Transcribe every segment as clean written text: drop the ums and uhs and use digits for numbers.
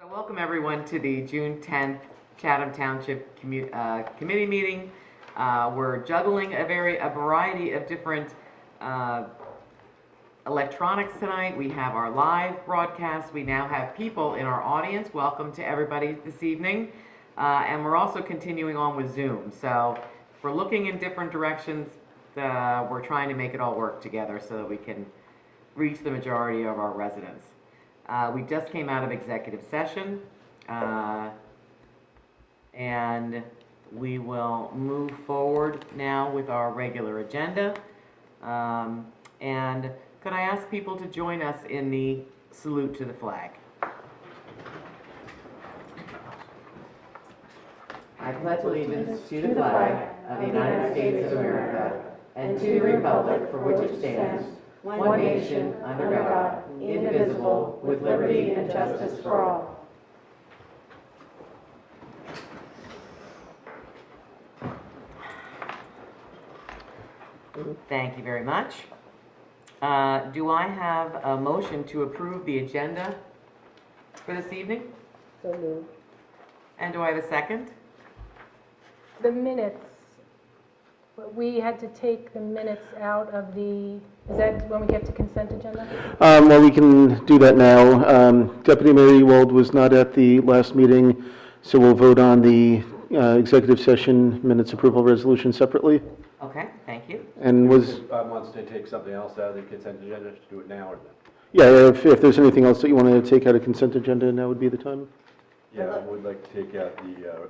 So welcome everyone to the June 10th Chatham Township Committee meeting. We're juggling a variety of different electronics tonight. We have our live broadcast. We now have people in our audience. Welcome to everybody this evening. And we're also continuing on with Zoom. So we're looking in different directions. We're trying to make it all work together so that we can reach the majority of our residents. We just came out of executive session, and we will move forward now with our regular agenda. And could I ask people to join us in the salute to the flag? I pledge allegiance to the flag of the United States of America and to the republic for which it stands, one nation, under God, indivisible, with liberty and justice for all. Thank you very much. Do I have a motion to approve the agenda for this evening? So moved. And do I have a second? The minutes, we had to take the minutes out of the, is that when we get to consent agenda? Well, we can do that now. Deputy Mayor Ewald was not at the last meeting, so we'll vote on the executive session minutes approval resolution separately. Okay, thank you. And was, wants to take something else out of the consent agenda, to do it now or then? yeah, if there's anything else that you wanted to take out of consent agenda, now would be the time. Yeah, I would like to take out the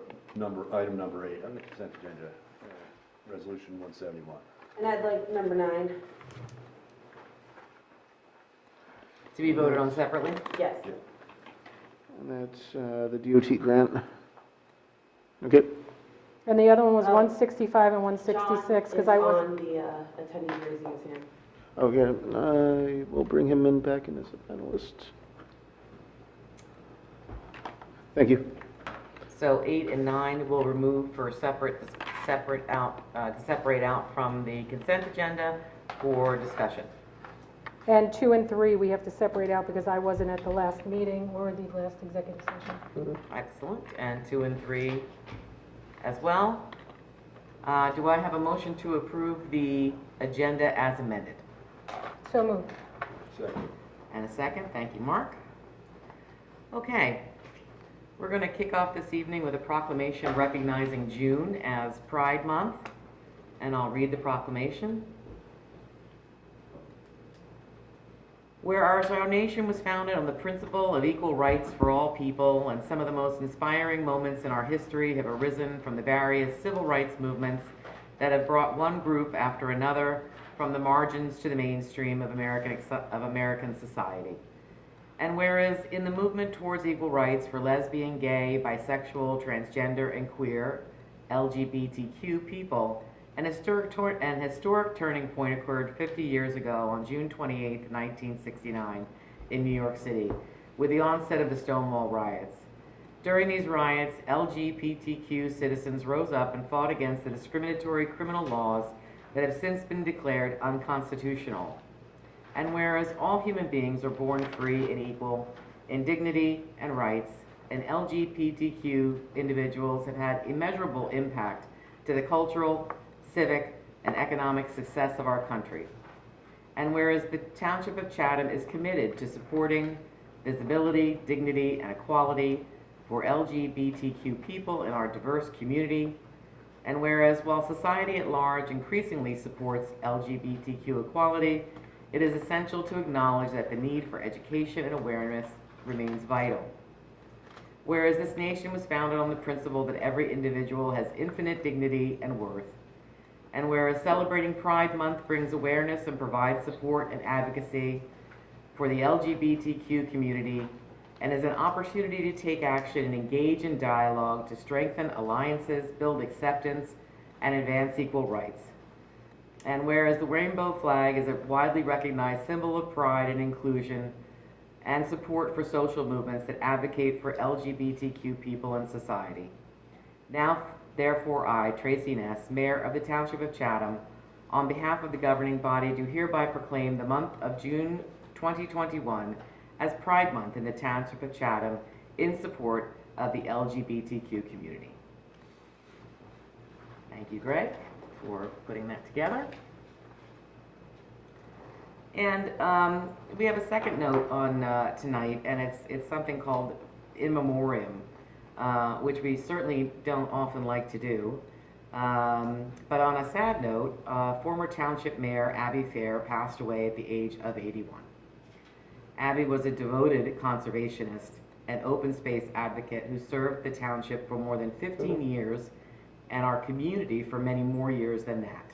item number 8 on the consent agenda, resolution 171. And I'd like number 9. To be voted on separately? Yes. And that's the DOT grant. Okay. And the other one was Oh. 165 and 166, because I was, on the attendee raising his hand. Okay, I will bring him in back in as a panelist. Thank you. So 8 and 9 will remove for separate out from the consent agenda for discussion. and 2 and 3, we have to separate out because I wasn't at the last meeting or the last executive session. Excellent. And 2 and 3 as well. Do I have a motion to approve the agenda as amended? So moved. Second. And a second. Thank you, Mark. Okay. We're going to kick off this evening with a proclamation recognizing June as Pride Month. And I'll read the proclamation. Whereas our nation was founded on the principle of equal rights for all people, and some of the most inspiring moments in our history have arisen from the various civil rights movements that have brought one group after another from the margins to the mainstream of American society. And whereas in the movement towards equal rights for lesbian, gay, bisexual, transgender, and queer LGBTQ people, an historic turning point occurred 50 years ago on June 28, 1969, in New York City, with the onset of the Stonewall riots. During these riots, LGBTQ citizens rose up and fought against the discriminatory criminal laws that have since been declared unconstitutional. And whereas all human beings are born free and equal in dignity and rights, and LGBTQ individuals have had immeasurable impact to the cultural, civic, and economic success of our country. And whereas the Township of Chatham is committed to supporting visibility, dignity, and equality for LGBTQ people in our diverse community, and whereas while society at large increasingly supports LGBTQ equality, it is essential to acknowledge that the need for education and awareness remains vital. Whereas this nation was founded on the principle that every individual has infinite dignity and worth, and whereas celebrating Pride Month brings awareness and provides support and advocacy for the LGBTQ community, and is an opportunity to take action and engage in dialogue to strengthen alliances, build acceptance, and advance equal rights. And whereas the rainbow flag is a widely recognized symbol of pride and inclusion and support for social movements that advocate for LGBTQ people in society. Now, therefore, I, Tracy Ness, Mayor of the Township of Chatham, on behalf of the governing body, do hereby proclaim the month of June 2021 as Pride Month in the Township of Chatham in support of the LGBTQ community. Thank you, Greg, for putting that together. And we have a second note on tonight, and it's something called in memoriam, which we certainly don't often like to do. But on a sad note, former Township Mayor Abby Fair passed away at the age of 81. Abby was a devoted conservationist and open space advocate who served the township for more than 15 years and our community for many more years than that.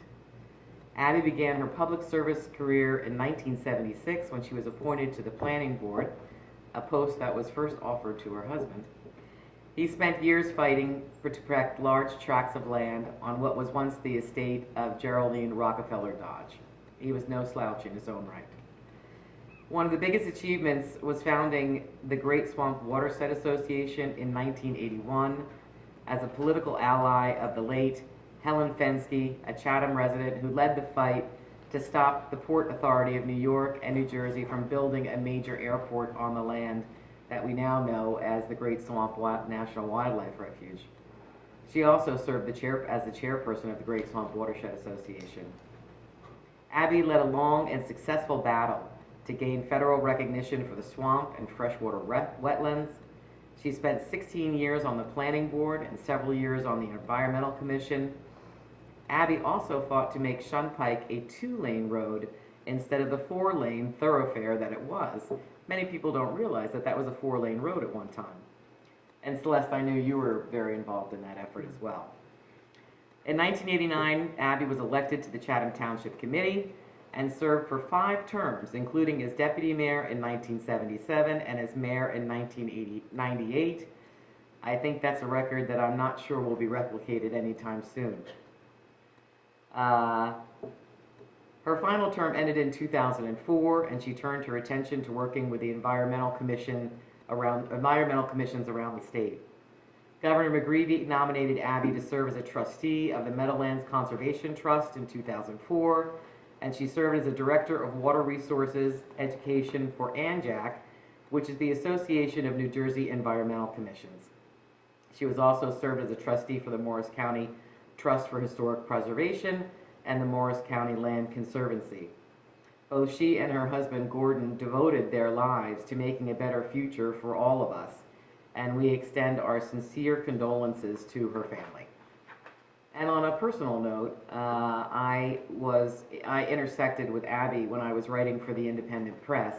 Abby began her public service career in 1976 when she was appointed to the planning board, a post that was first offered to her husband. He spent years fighting to protect large tracts of land on what was once the estate of Geraldine Rockefeller Dodge. He was no slouch in his own right. One of the biggest achievements was founding the Great Swamp Watershed Association in 1981 as a political ally of the late Helen Fensky, a Chatham resident who led the fight to stop the Port Authority of New York and New Jersey from building a major airport on the land that we now know as the Great Swamp National Wildlife Refuge. She also served as the chairperson of the Great Swamp Watershed Association. Abby led a long and successful battle to gain federal recognition for the swamp and freshwater wetlands. She spent 16 years on the planning board and several years on the Environmental Commission. Abby also fought to make Shunpike a 2-lane road instead of the 4-lane thoroughfare that it was. Many people don't realize that that was a 4-lane road at one time. And Celeste, I knew you were very involved in that effort as well. In 1989, Abby was elected to the Chatham Township Committee and served for 5 terms, including as deputy mayor in 1977 and as mayor in 1998. I think that's a record that I'm not sure will be replicated anytime soon. Her final term ended in 2004, and she turned her attention to working with the environmental commissions around the state. Governor McGreevey nominated Abby to serve as a trustee of the Meadowlands Conservation Trust in 2004, and she served as a director of water resources education for ANJAC, which is the Association of New Jersey Environmental Commissions. She was also served as a trustee for the Morris County Trust for Historic Preservation and the Morris County Land Conservancy. Both she and her husband Gordon devoted their lives to making a better future for all of us, and we extend our sincere condolences to her family. And on a personal note, I intersected with Abby when I was writing for the Independent Press,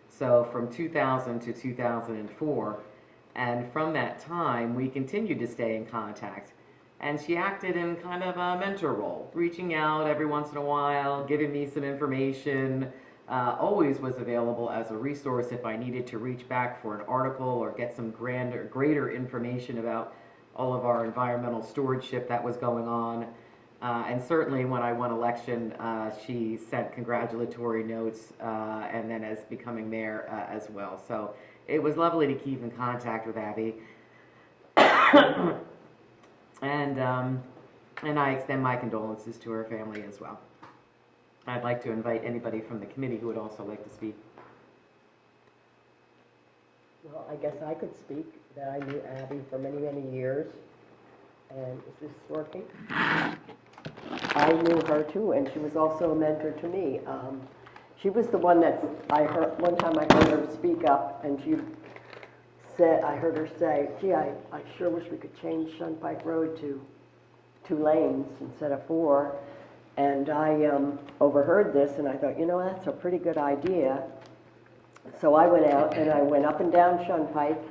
so from 2000 to 2004, and from that time we continued to stay in contact. And she acted in kind of a mentor role, reaching out every once in a while, giving me some information, always was available as a resource if I needed to reach back for an article or get some greater information about all of our environmental stewardship that was going on. And certainly when I won election, she sent congratulatory notes, and then as becoming mayor as well. So it was lovely to keep in contact with Abby. And I extend my condolences to her family as well. I'd like to invite anybody from the committee who would also like to speak. Well, I guess I could speak, that I knew Abby for many, many years. And is this working? I knew her too, and she was also a mentor to me. She was the one that one time I heard her speak up, and I heard her say, gee, I sure wish we could change Shunpike Road to 2 lanes instead of 4. And I overheard this, and I thought, that's a pretty good idea. So I went out, and I went up and down Shunpike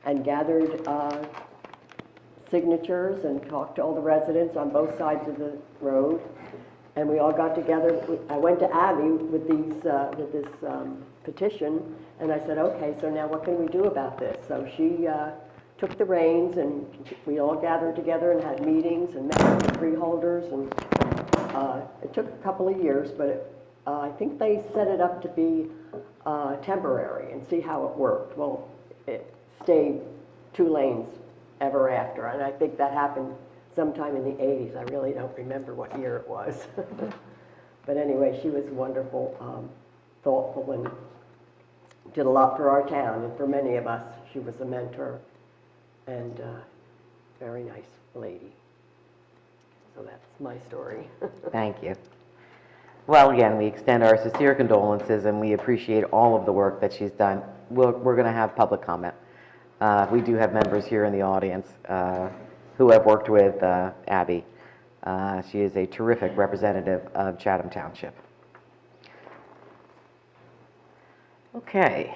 and gathered signatures and talked to all the residents on both sides of the road. And we all got together. I went to Abby with this petition, and I said, okay, so now what can we do about this? So she took the reins, and we all gathered together and had meetings and met with the freeholders. And it took a couple of years, but I think they set it up to be temporary and see how it worked. Well, it stayed 2 lanes ever after, and I think that happened sometime in the 80s. I really don't remember what year it was. But anyway, she was wonderful, thoughtful, and did a lot for our town and for many of us. She was a mentor and very nice lady. So that's my story. Thank you. Well, again, we extend our sincere condolences, and we appreciate all of the work that she's done. We're going to have public comment. We do have members here in the audience who have worked with Abby. She is a terrific representative of Chatham Township. Okay.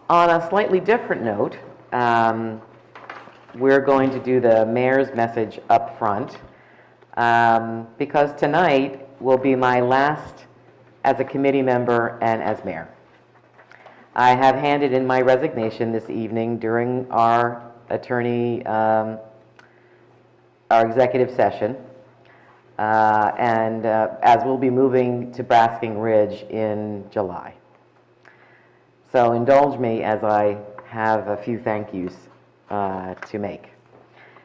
On a slightly different note, we're going to do the mayor's message up front because tonight will be my last as a committee member and as mayor. I have handed in my resignation this evening during our our executive session, and as we'll be moving to Basking Ridge in July. So indulge me as I have a few thank yous to make.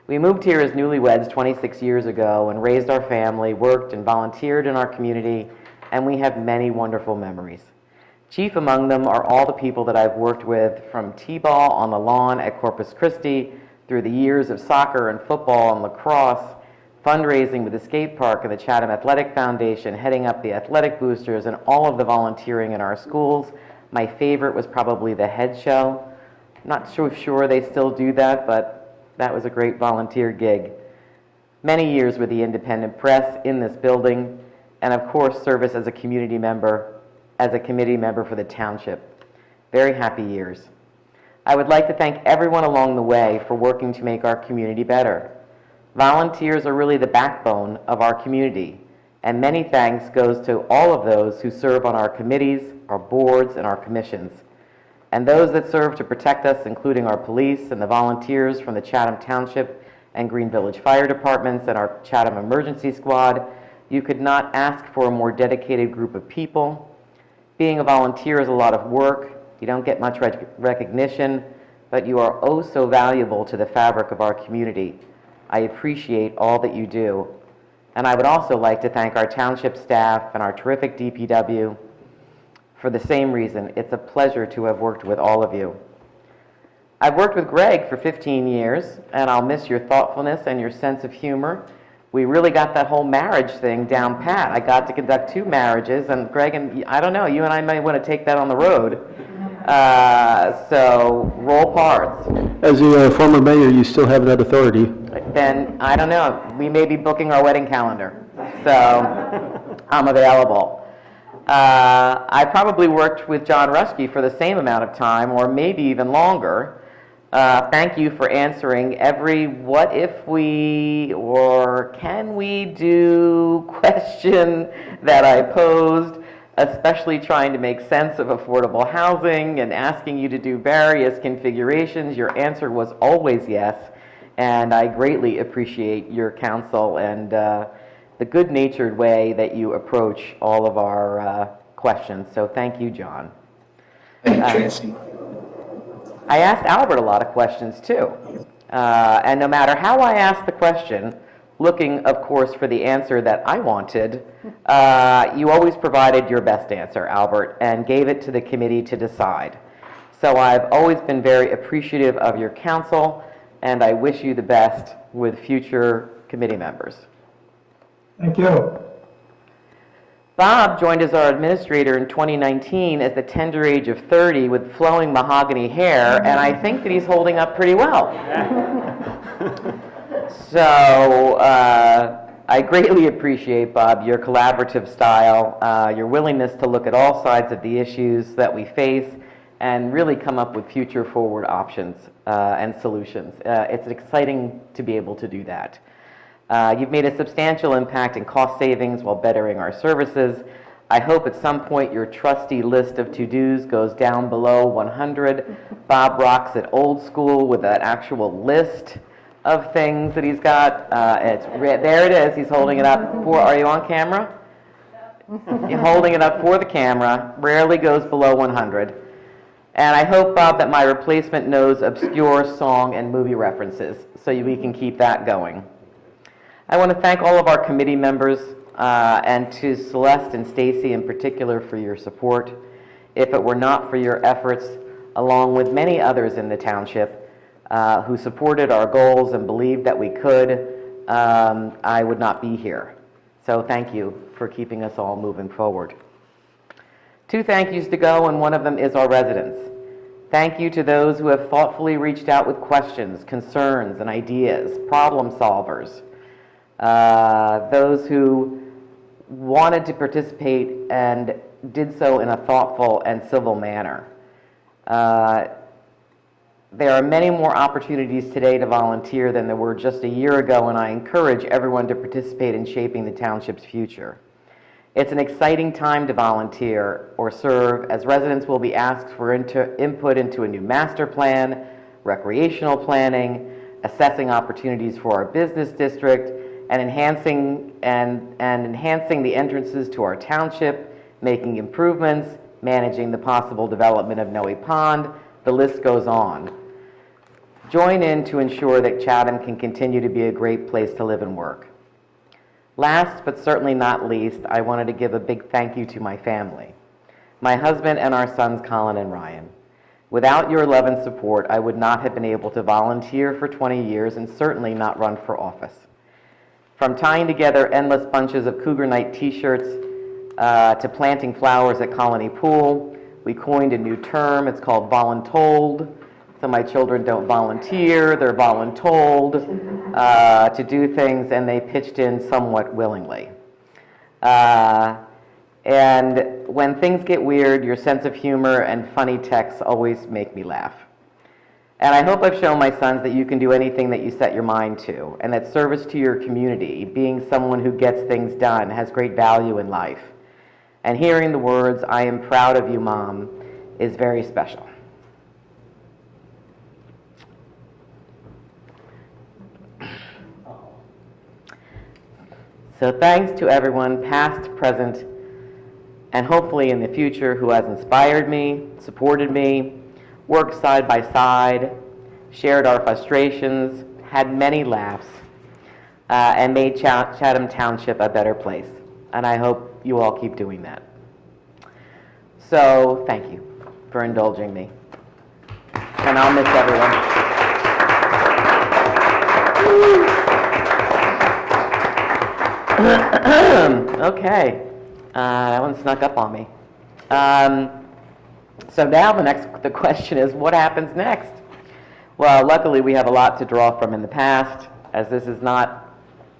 We moved here as newlyweds 26 years ago and raised our family, worked and volunteered in our community, and we have many wonderful memories. Chief among them are all the people that I've worked with, from t-ball on the lawn at Corpus Christi, through the years of soccer and football and lacrosse, fundraising with the skate park and the Chatham Athletic Foundation, heading up the athletic boosters, and all of the volunteering in our schools. My favorite was probably the head show. Not so sure they still do that, but that was a great volunteer gig. Many years with the independent press in this building, and of course service as a community member, as a committee member for the township. Very happy years. I would like to thank everyone along the way for working to make our community better. Volunteers are really the backbone of our community, and many thanks goes to all of those who serve on our committees, our boards, and our commissions, and those that serve to protect us, including our police and the volunteers from the Chatham Township and Green Village Fire Departments and our Chatham Emergency Squad. You could not ask for a more dedicated group of people. Being a volunteer is a lot of work. You don't get much recognition, but you are oh so valuable to the fabric of our community. I appreciate all that you do. And I would also like to thank our township staff and our terrific DPW. For the same reason, it's a pleasure to have worked with all of you. I've worked with Greg for 15 years, and I'll miss your thoughtfulness and your sense of humor. We really got that whole marriage thing down pat. I got to conduct 2 marriages, and Greg, and I don't know, you and I might want to take that on the road. So roll parts. As a former mayor, you still have that authority. Then, I don't know, we may be booking our wedding calendar, so I'm available. I probably worked with John Rushke for the same amount of time, or maybe even longer. Thank you for answering every what if we or can we do question that I posed, especially trying to make sense of affordable housing and asking you to do various configurations. Your answer was always yes, and I greatly appreciate your counsel and the good-natured way that you approach all of our questions. So thank you, John. Tracy. I asked Albert a lot of questions too. And no matter how I asked the question, looking, of course, for the answer that I wanted, you always provided your best answer, Albert, and gave it to the committee to decide. So I've always been very appreciative of your counsel, and I wish you the best with future committee members. Thank you. Bob joined as our administrator in 2019 at the tender age of 30 with flowing mahogany hair, and I think that he's holding up pretty well. So I greatly appreciate, Bob, your collaborative style, your willingness to look at all sides of the issues that we face and really come up with future forward options and solutions. It's exciting to be able to do that. You've made a substantial impact in cost savings while bettering our services. I hope at some point your trusty list of to-dos goes down below 100. Bob rocks it old school with that actual list of things that he's got. There it is. He's holding it up for, are you on camera? You're holding it up for the camera. Rarely goes below 100. And I hope, Bob, that my replacement knows obscure song and movie references so we can keep that going. I want to thank all of our committee members and to Celeste and Stacy in particular for your support. If it were not for your efforts, along with many others in the township who supported our goals and believed that we could, I would not be here. So thank you for keeping us all moving forward. 2 thank yous to go, and one of them is our residents. Thank you to those who have thoughtfully reached out with questions, concerns, and ideas, problem solvers. Those who wanted to participate and did so in a thoughtful and civil manner. There are many more opportunities today to volunteer than there were just a year ago, and I encourage everyone to participate in shaping the township's future. It's an exciting time to volunteer or serve, as residents will be asked for input into a new master plan, recreational planning, assessing opportunities for our business district, and enhancing the entrances to our township, making improvements, managing the possible development of Noe Pond. The list goes on. Join in to ensure that Chatham can continue to be a great place to live and work. Last but certainly not least, I wanted to give a big thank you to my family, my husband and our sons Colin and Ryan. Without your love and support, I would not have been able to volunteer for 20 years and certainly not run for office. From tying together endless bunches of Cougar Night t-shirts to planting flowers at Colony Pool, we coined a new term. It's called voluntold. So my children don't volunteer, they're voluntold to do things, and they pitched in somewhat willingly. And when things get weird, your sense of humor and funny texts always make me laugh. And I hope I've shown my sons that you can do anything that you set your mind to, and that service to your community, being someone who gets things done, has great value in life. And hearing the words, "I am proud of you, Mom," is very special. So thanks to everyone, past, present, and hopefully in the future, who has inspired me, supported me, worked side by side, shared our frustrations, had many laughs, and made Chatham Township a better place. And I hope you all keep doing that. So thank you for indulging me. And I'll miss everyone. Okay, that one snuck up on me. So now the question is, what happens next? Well, luckily we have a lot to draw from in the past, as this is not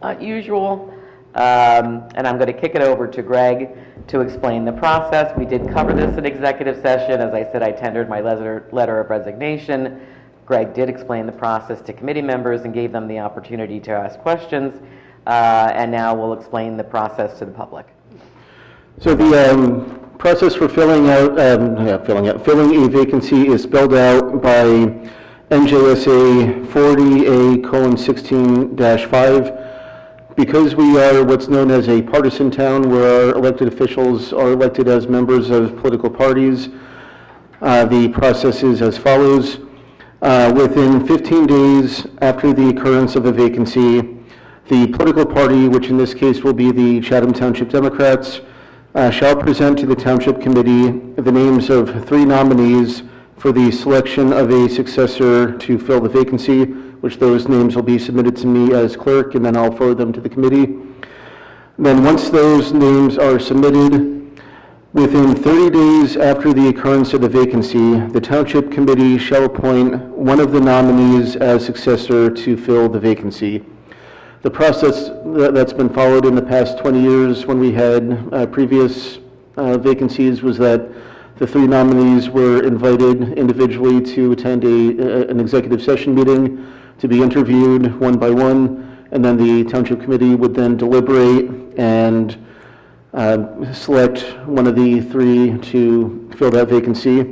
unusual. And I'm going to kick it over to Greg to explain the process. We did cover this in executive session. As I said, I tendered my letter of resignation. Greg did explain the process to committee members and gave them the opportunity to ask questions. And now we'll explain the process to the public. So the process for filling a vacancy is spelled out by NJSA 40A:16-5. Because we are what's known as a partisan town, where our elected officials are elected as members of political parties, the process is as follows. Within 15 days after the occurrence of a vacancy, the political party, which in this case will be the Chatham Township Democrats, shall present to the Township Committee the names of 3 nominees for the selection of a successor to fill the vacancy, which those names will be submitted to me as clerk, and then I'll forward them to the committee. Then once those names are submitted, within 30 days after the occurrence of the vacancy, the Township Committee shall appoint one of the nominees as successor to fill the vacancy. The process that's been followed in the past 20 years when we had previous vacancies was that the 3 nominees were invited individually to attend an executive session meeting to be interviewed one by one, and then the Township Committee would then deliberate and select one of the 3 to fill that vacancy.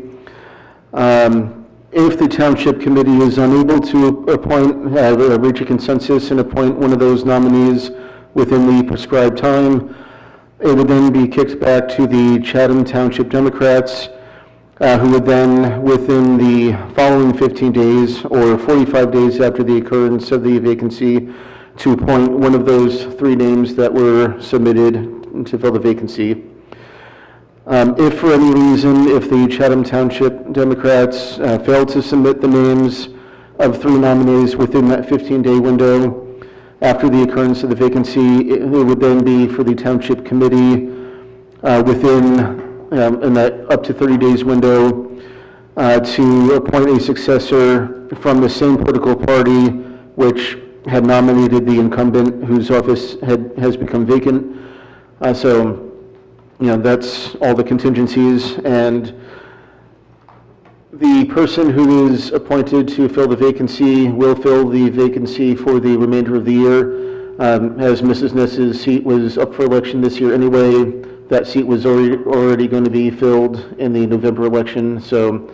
If the Township Committee is unable to reach a consensus and appoint one of those nominees within the prescribed time, it would then be kicked back to the Chatham Township Democrats, who would then, within the following 15 days or 45 days after the occurrence of the vacancy, to appoint one of those three names that were submitted to fill the vacancy. If for any reason, if the Chatham Township Democrats fail to submit the names of three nominees within that 15-day window after the occurrence of the vacancy, it would then be for the Township Committee in that up to 30 days window to appoint a successor from the same political party which had nominated the incumbent whose office has become vacant. So, that's all the contingencies, and the person who is appointed to fill the vacancy will fill the vacancy for the remainder of the year. As Mrs. Ness's seat was up for election this year anyway, that seat was already going to be filled in the November election, so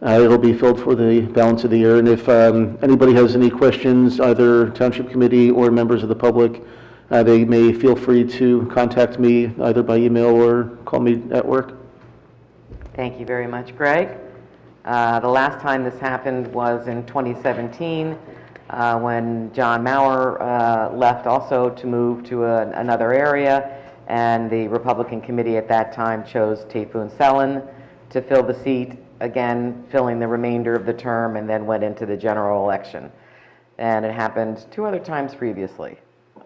it'll be filled for the balance of the year. And if anybody has any questions, either Township Committee or members of the public, they may feel free to contact me either by email or call me at work. Thank you very much, Greg. The last time this happened was in 2017, when John Maurer left also to move to another area, and the Republican committee at that time chose Tayfun Selen to fill the seat, again filling the remainder of the term, and then went into the general election. And it happened two other times previously.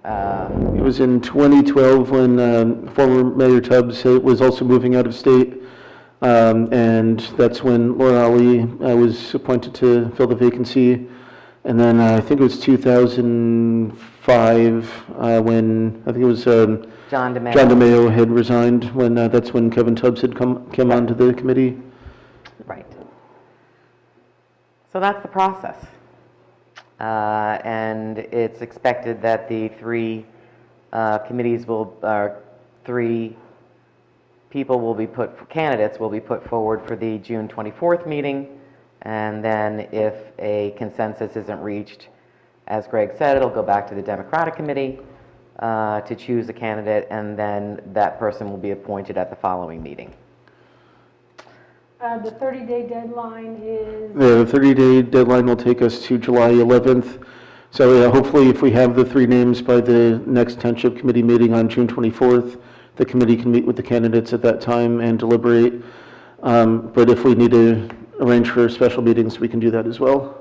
It was in 2012 when former Mayor Tubbs was also moving out of state, and that's when Laura Ali was appointed to fill the vacancy. And then I think it was 2005 when I think it was John DeMaio. John DeMaio had resigned, when that's when Kevin Tubbs had come onto the committee. Right. So that's the process. And it's expected that the three candidates will be put forward for the June 24th meeting. And then if a consensus isn't reached, as Greg said, it'll go back to the Democratic Committee to choose a candidate, and then that person will be appointed at the following meeting. The 30-day deadline is, The 30-day deadline will take us to July 11th. So hopefully if we have the three names by the next Township Committee meeting on June 24th, the committee can meet with the candidates at that time and deliberate. But if we need to arrange for special meetings, we can do that as well.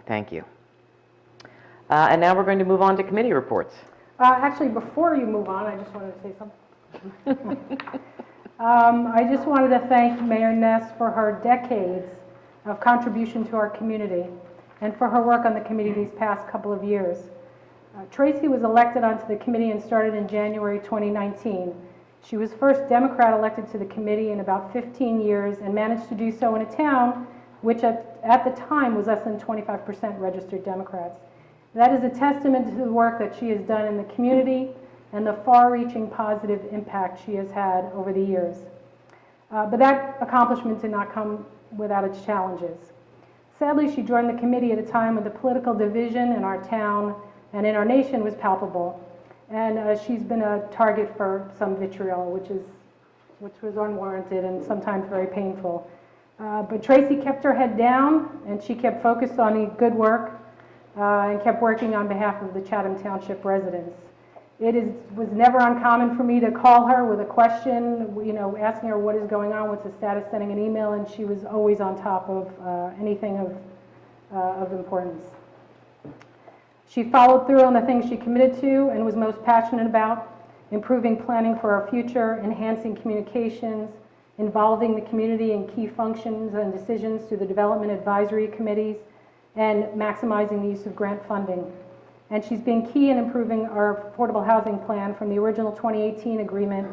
Thank you. And now we're going to move on to committee reports. actually, before you move on, I just wanted to say something. I just wanted to thank Mayor Ness for her decades of contribution to our community and for her work on the committee these past couple of years. Tracy was elected onto the committee and started in January 2019. She was first Democrat elected to the committee in about 15 years and managed to do so in a town which at the time was less than 25% registered Democrats. That is a testament to the work that she has done in the community and the far-reaching positive impact she has had over the years. But that accomplishment did not come without its challenges. Sadly, she joined the committee at a time when the political division in our town and in our nation was palpable. And she's been a target for some vitriol, which was unwarranted and sometimes very painful. But Tracy kept her head down, and she kept focused on the good work and kept working on behalf of the Chatham Township residents. Was never uncommon for me to call her with a question, asking her what is going on, what's the status, sending an email, and she was always on top of anything of importance. She followed through on the things she committed to and was most passionate about: improving planning for our future, enhancing communications, involving the community in key functions and decisions through the development advisory committees, and maximizing the use of grant funding. And she's been key in improving our affordable housing plan from the original 2018 agreement,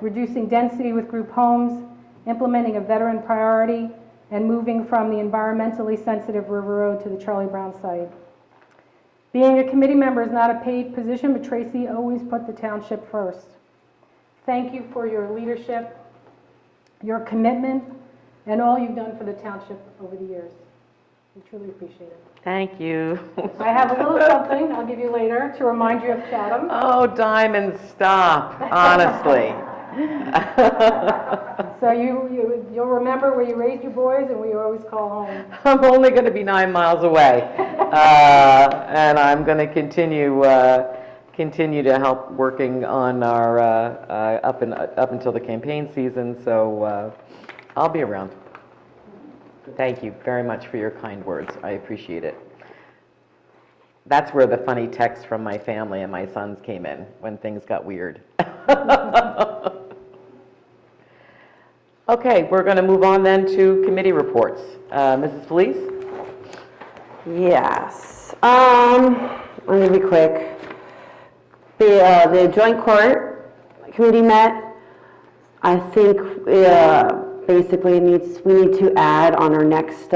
reducing density with group homes, implementing a veteran priority, and moving from the environmentally sensitive River Road to the Charlie Brown site. Being a committee member is not a paid position, but Tracy always put the township first. Thank you for your leadership, your commitment, and all you've done for the township over the years. We truly appreciate it. Thank you. I have a little something I'll give you later to remind you of Chatham. Oh, Diamond, stop, honestly. So you'll remember where you raised your boys and where you always call home. I'm only going to be 9 miles away, and I'm going to continue to help working on our up until the campaign season. So I'll be around. Thank you very much for your kind words. I appreciate it. That's where the funny text from my family and my sons came in when things got weird. Okay, we're going to move on then to committee reports. Mrs. Felice? Yes. Let me be quick. The joint court committee met. I think basically we need to add on our next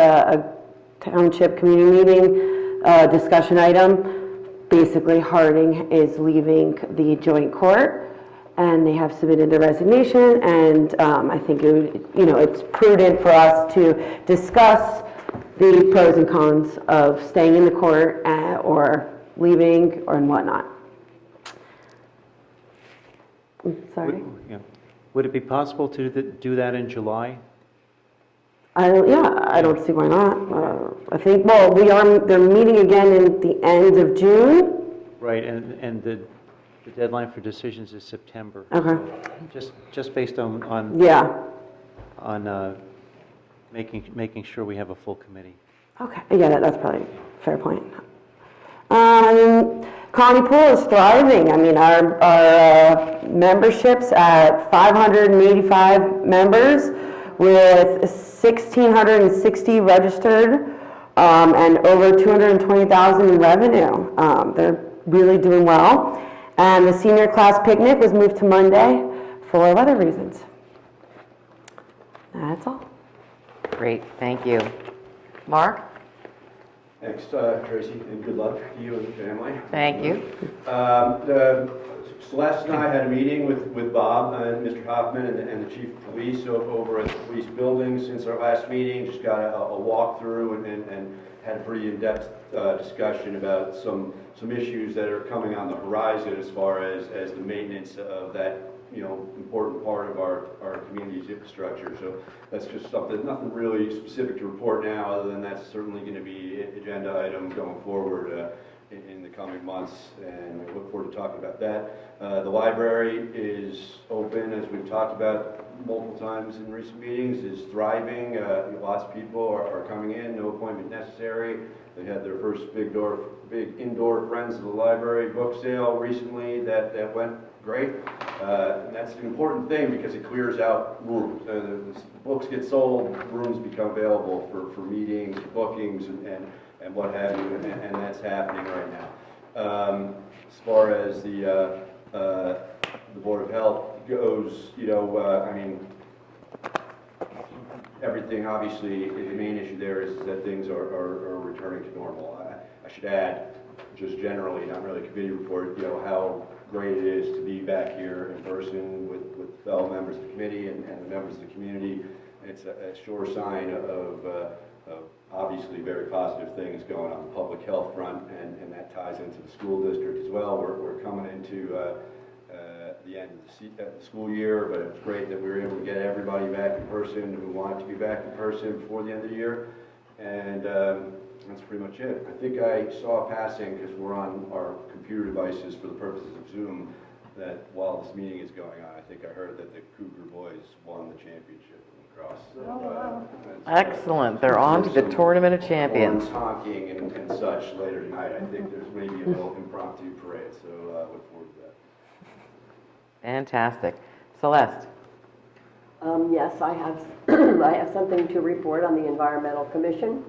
township community meeting discussion item. Basically, Harding is leaving the joint court, and they have submitted their resignation. And I think it's prudent for us to discuss the pros and cons of staying in the court or leaving or and whatnot. Sorry. Would it be possible to do that in July? I don't see why not. I think, they're meeting again in the end of June. Right, and the deadline for decisions is September. Okay. So just based on Yeah. making sure we have a full committee. Okay. Yeah, that's probably a fair point. Colony Pool is thriving. I mean, our membership's at 585 members with 1,660 registered and over 220,000 in revenue. They're really doing well. And the senior class picnic was moved to Monday for weather reasons. That's all. Great, thank you. Mark? Thanks, Tracy, and good luck to you and the family. Thank you. Celeste and I had a meeting with Bob and Mr. Hoffman and the chief of police over at the police building since our last meeting. Just got a walkthrough and had a pretty in-depth discussion about some issues that are coming on the horizon as far as the maintenance of that important part of our community's infrastructure. So that's just something, nothing really specific to report now, other than that's certainly going to be an agenda item going forward in the coming months, and we look forward to talking about that. The library is open, as we've talked about multiple times in recent meetings, is thriving. Lots of people are coming in, no appointment necessary. They had their first big indoor Friends of the Library book sale recently that went great. And that's an important thing because it clears out rooms. The books get sold, rooms become available for meetings, bookings, and what have you, and that's happening right now. As far as the Board of Health goes, everything, obviously, the main issue there is that things are returning to normal. I should add, just generally, not really a committee report, how great it is to be back here in person with fellow members of the committee and the members of the community. It's a sure sign of obviously very positive things going on the public health front, and that ties into the school district as well. We're coming into the end of the school year, but it's great that we were able to get everybody back in person who wanted to be back in person before the end of the year. And that's pretty much it. I think I saw passing, because we're on our computer devices for the purposes of Zoom, that while this meeting is going on, I think I heard that the Cougar boys won the championship in lacrosse. So, Excellent. They're on to the Tournament of Champions. Horns honking and such later tonight. I think there's maybe a little impromptu parade, so look forward to that. Fantastic. Celeste? Yes, I have something to report on the Environmental Commission.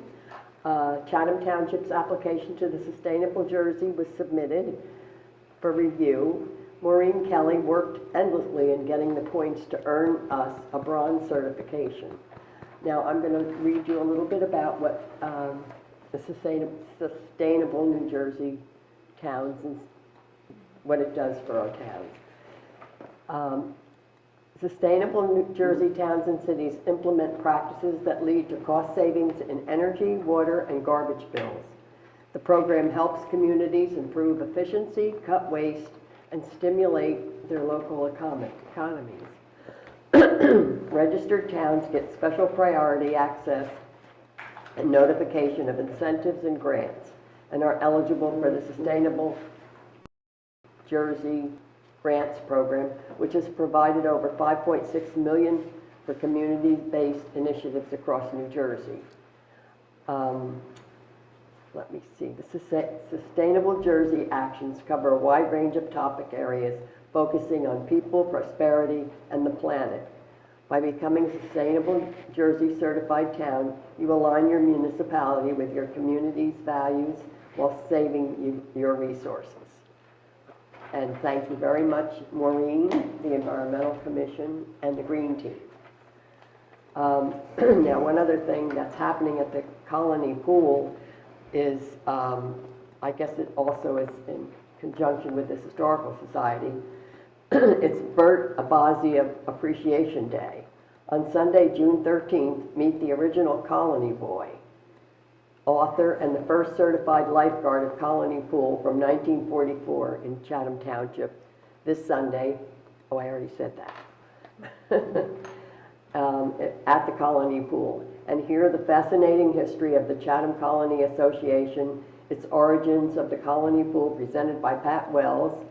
Chatham Township's application to the Sustainable Jersey was submitted for review. Maureen Kelly worked endlessly in getting the points to earn us a bronze certification. Now, I'm going to read you a little bit about what the Sustainable New Jersey towns and what it does for our towns. Sustainable New Jersey towns and cities implement practices that lead to cost savings in energy, water, and garbage bills. The program helps communities improve efficiency, cut waste, and stimulate their local economies. Registered towns get special priority access and notification of incentives and grants and are eligible for the Sustainable Jersey Grants Program, which has provided over $5.6 million for community-based initiatives across New Jersey. Let me see. The Sustainable Jersey actions cover a wide range of topic areas focusing on people, prosperity, and the planet. By becoming a Sustainable Jersey certified town, you align your municipality with your community's values while saving your resources. And thank you very much, Maureen, the Environmental Commission, and the Green Team. Now, one other thing that's happening at the Colony Pool is, I guess it also is in conjunction with this Historical Society, it's Bert Abbasi Appreciation Day. On Sunday, June 13th, meet the original Colony Boy, author and the first certified lifeguard of Colony Pool from 1944 in Chatham Township. This Sunday, oh, I already said that, at the Colony Pool. And hear the fascinating history of the Chatham Colony Association, its origins of the Colony Pool, presented by Pat Wells,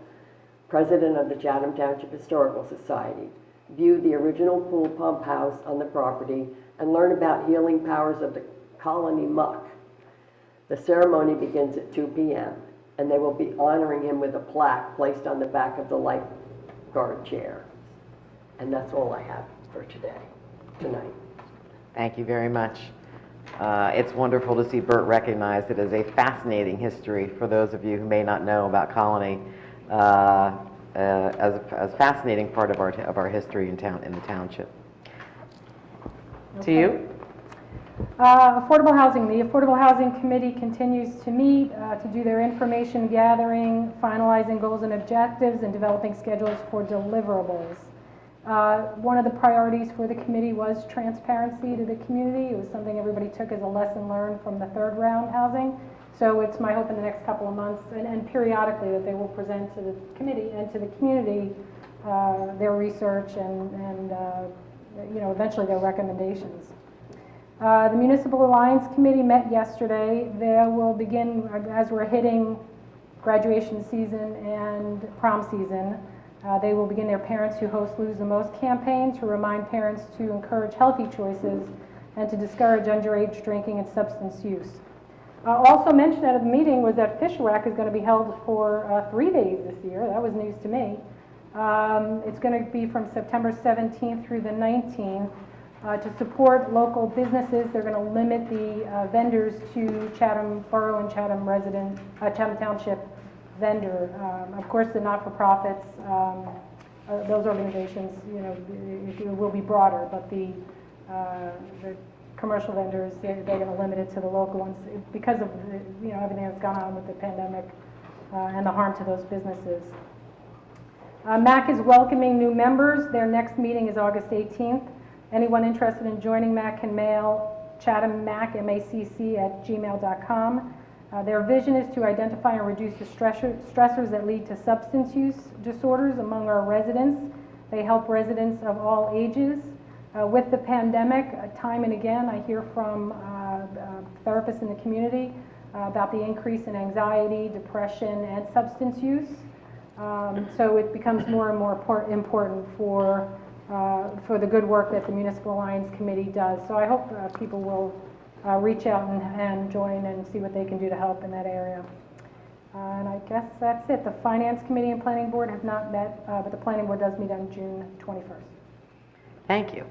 president of the Chatham Township Historical Society. View the original pool pump house on the property and learn about healing powers of the colony muck. The ceremony begins at 2 p.m. and they will be honoring him with a plaque placed on the back of the lifeguard chair. And that's all I have for tonight. Thank you very much. It's wonderful to see Bert recognized. It is a fascinating history for those of you who may not know about Colony, as a fascinating part of our history in the township. To you. Affordable housing. The Affordable Housing Committee continues to meet to do their information gathering, finalizing goals and objectives, and developing schedules for deliverables. One of the priorities for the committee was transparency to the community. It was something everybody took as a lesson learned from the third round housing. So it's my hope in the next couple of months and periodically that they will present to the committee and to the community their research and eventually their recommendations. The Municipal Alliance Committee met yesterday. They will begin, as we're hitting graduation season and prom season, they will begin their Parents Who Host Lose the Most campaign to remind parents to encourage healthy choices and to discourage underage drinking and substance use. Also mentioned at the meeting was that Fish Rack is going to be held for 3 days this year. That was news to me. It's going to be from September 17th through the 19th. To support local businesses, they're going to limit the vendors to Chatham Borough and Chatham Township vendor. Of course, the not-for-profits, those organizations, it will be broader, but the commercial vendors, they're going to limit it to the local ones because of everything that's gone on with the pandemic and the harm to those businesses. MAC is welcoming new members. Their next meeting is August 18th. Anyone interested in joining MAC can mail ChathamMac, M-A-C-C, at gmail.com. Their vision is to identify and reduce the stressors that lead to substance use disorders among our residents. They help residents of all ages. With the pandemic, time and again, I hear from therapists in the community about the increase in anxiety, depression, and substance use. So it becomes more and more important for the good work that the Municipal Alliance Committee does. So I hope people will reach out and join and see what they can do to help in that area. And I guess that's it. The Finance Committee and Planning Board have not met, but the Planning Board does meet on June 21st. Thank you.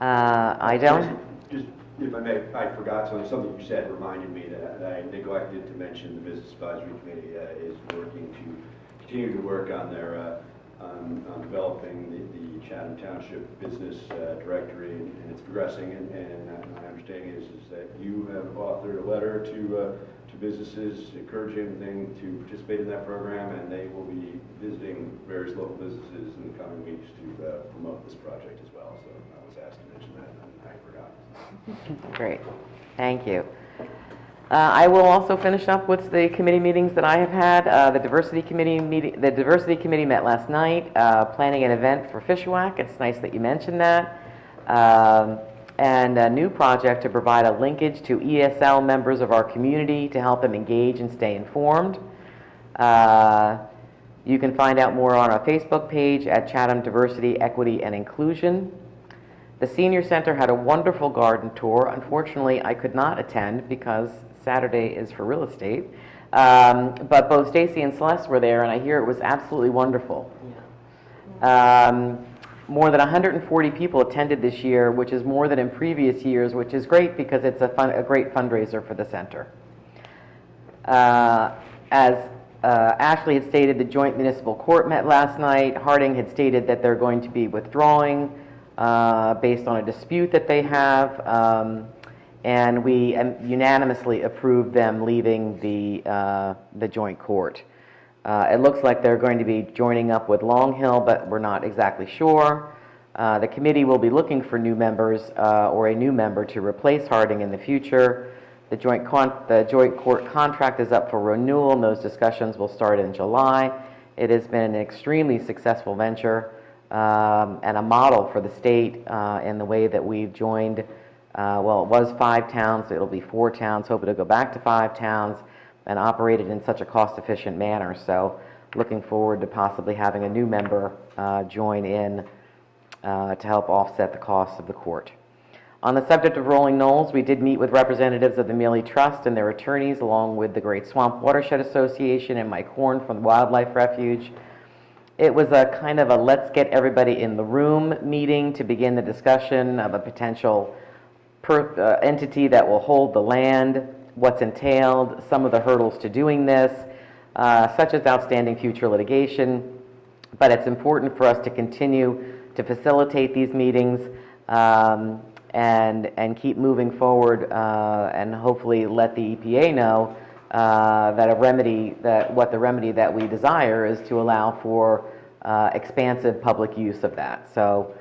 I don't. Just, if I may, I forgot something you said reminded me that I neglected to mention. The Business Advisory Committee is working to continue to work on their on developing the Chatham Township Business Directory, and it's progressing. And my understanding is that you have authored a letter to businesses encouraging them to participate in that program, and they will be visiting various local businesses in the coming weeks to promote this project as well. So I was asked to mention that, and I forgot. Great. Thank you. I will also finish up with the committee meetings that I have had. The diversity committee met last night, planning an event for Fishwack. It's nice that you mentioned that. And a new project to provide a linkage to ESL members of our community to help them engage and stay informed. You can find out more on our Facebook page at Chatham Diversity, Equity, and Inclusion. The Senior Center had a wonderful garden tour. Unfortunately, I could not attend because Saturday is for real estate. But both Stacy and Celeste were there, and I hear it was absolutely wonderful. More than 140 people attended this year, which is more than in previous years, which is great because it's a great fundraiser for the center. As Ashley had stated, the joint municipal court met last night. Harding had stated that they're going to be withdrawing based on a dispute that they have, and we unanimously approved them leaving the joint court. It looks like they're going to be joining up with Long Hill, but we're not exactly sure. The committee will be looking for new members or a new member to replace Harding in the future. The joint court contract is up for renewal, and those discussions will start in July. It has been an extremely successful venture and a model for the state in the way that we've joined. Well, it was 5 towns, it'll be 4 towns, hoping to go back to 5 towns, and operated in such a cost-efficient manner. So looking forward to possibly having a new member join in to help offset the costs of the court. On the subject of Rolling Knolls, we did meet with representatives of the Mealy Trust and their attorneys, along with the Great Swamp Watershed Association and Mike Horn from the Wildlife Refuge. It was a kind of a let's get everybody in the room meeting to begin the discussion of a potential entity that will hold the land, what's entailed, some of the hurdles to doing this, such as outstanding future litigation. But it's important for us to continue to facilitate these meetings and keep moving forward and hopefully let the EPA know what the remedy that we desire is to allow for expansive public use of that. So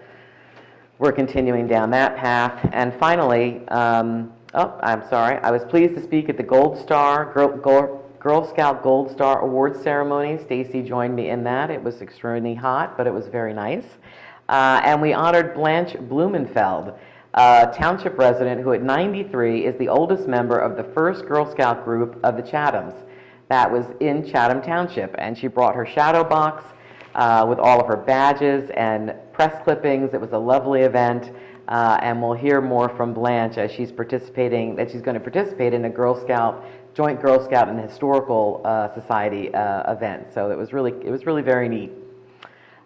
we're continuing down that path. And finally, I'm sorry, I was pleased to speak at the Gold Star, Girl Scout Gold Star Awards ceremony. Stacy joined me in that. It was extremely hot, but it was very nice. And we honored Blanche Blumenfeld, a Township resident who at 93 is the oldest member of the first Girl Scout group of the Chathams. That was in Chatham Township, and she brought her shadow box with all of her badges and press clippings. It was a lovely event, and we'll hear more from Blanche as she's going to participate in a joint Girl Scout and Historical Society event. So it was really very neat.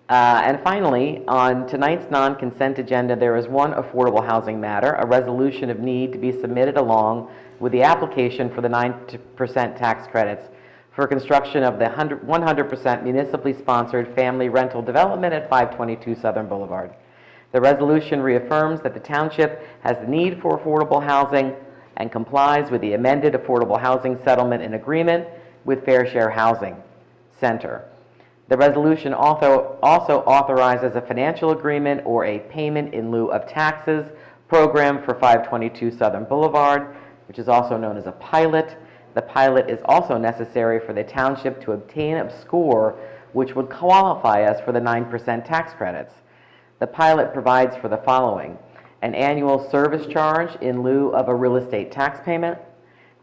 And finally, on tonight's non-consent agenda, there is one affordable housing matter, a resolution of need to be submitted along with the application for the 9% tax credits for construction of the 100% municipally sponsored family rental development at 522 Southern Boulevard. The resolution reaffirms that the township has the need for affordable housing and complies with the amended Affordable Housing Settlement and Agreement with Fair Share Housing Center. The resolution also authorizes a financial agreement or a payment in lieu of taxes program for 522 Southern Boulevard, which is also known as a pilot. The pilot is also necessary for the township to obtain a score which would qualify us for the 9% tax credits. The pilot provides for the following: an annual service charge in lieu of a real estate tax payment.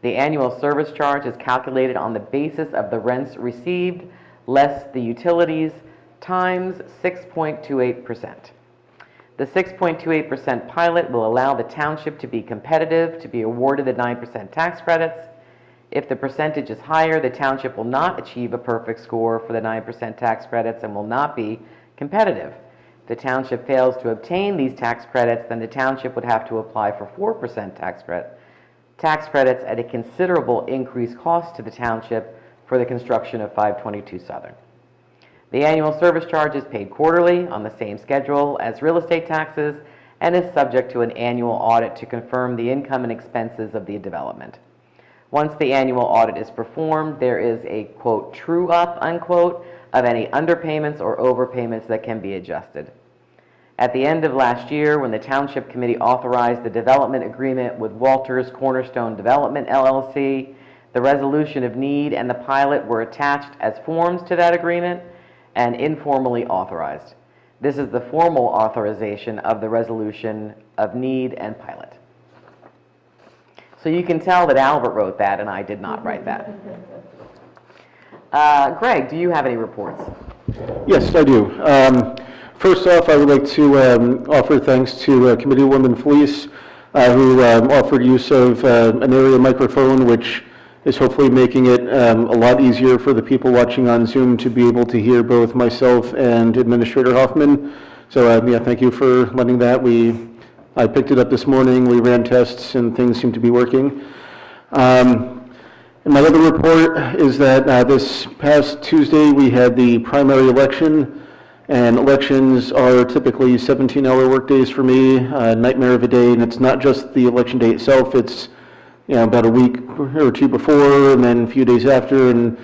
The annual service charge is calculated on the basis of the rents received less the utilities times 6.28%. The 6.28% pilot will allow the township to be competitive to be awarded the 9% tax credits. If the percentage is higher, the township will not achieve a perfect score for the 9% tax credits and will not be competitive. If the township fails to obtain these tax credits, then the township would have to apply for 4% tax credits at a considerable increased cost to the township for the construction of 522 Southern. The annual service charge is paid quarterly on the same schedule as real estate taxes and is subject to an annual audit to confirm the income and expenses of the development. Once the annual audit is performed, there is a, quote, true up, unquote, of any underpayments or overpayments that can be adjusted. At the end of last year, when the Township Committee authorized the development agreement with Walters Cornerstone Development LLC, the resolution of need and the pilot were attached as forms to that agreement and informally authorized. This is the formal authorization of the resolution of need and pilot. So you can tell that Albert wrote that and I did not write that. Greg, do you have any reports? Yes, I do. First off, I would like to offer thanks to Committeewoman Felice, who offered use of an area microphone, which is hopefully making it a lot easier for the people watching on Zoom to be able to hear both myself and Administrator Hoffman. So yeah, thank you for letting that. I picked it up this morning, we ran tests, and things seem to be working. And my other report is that this past Tuesday we had the primary election, and elections are typically 17-hour workdays for me, a nightmare of a day, and it's not just the election day itself, it's about a week or two before and then a few days after, and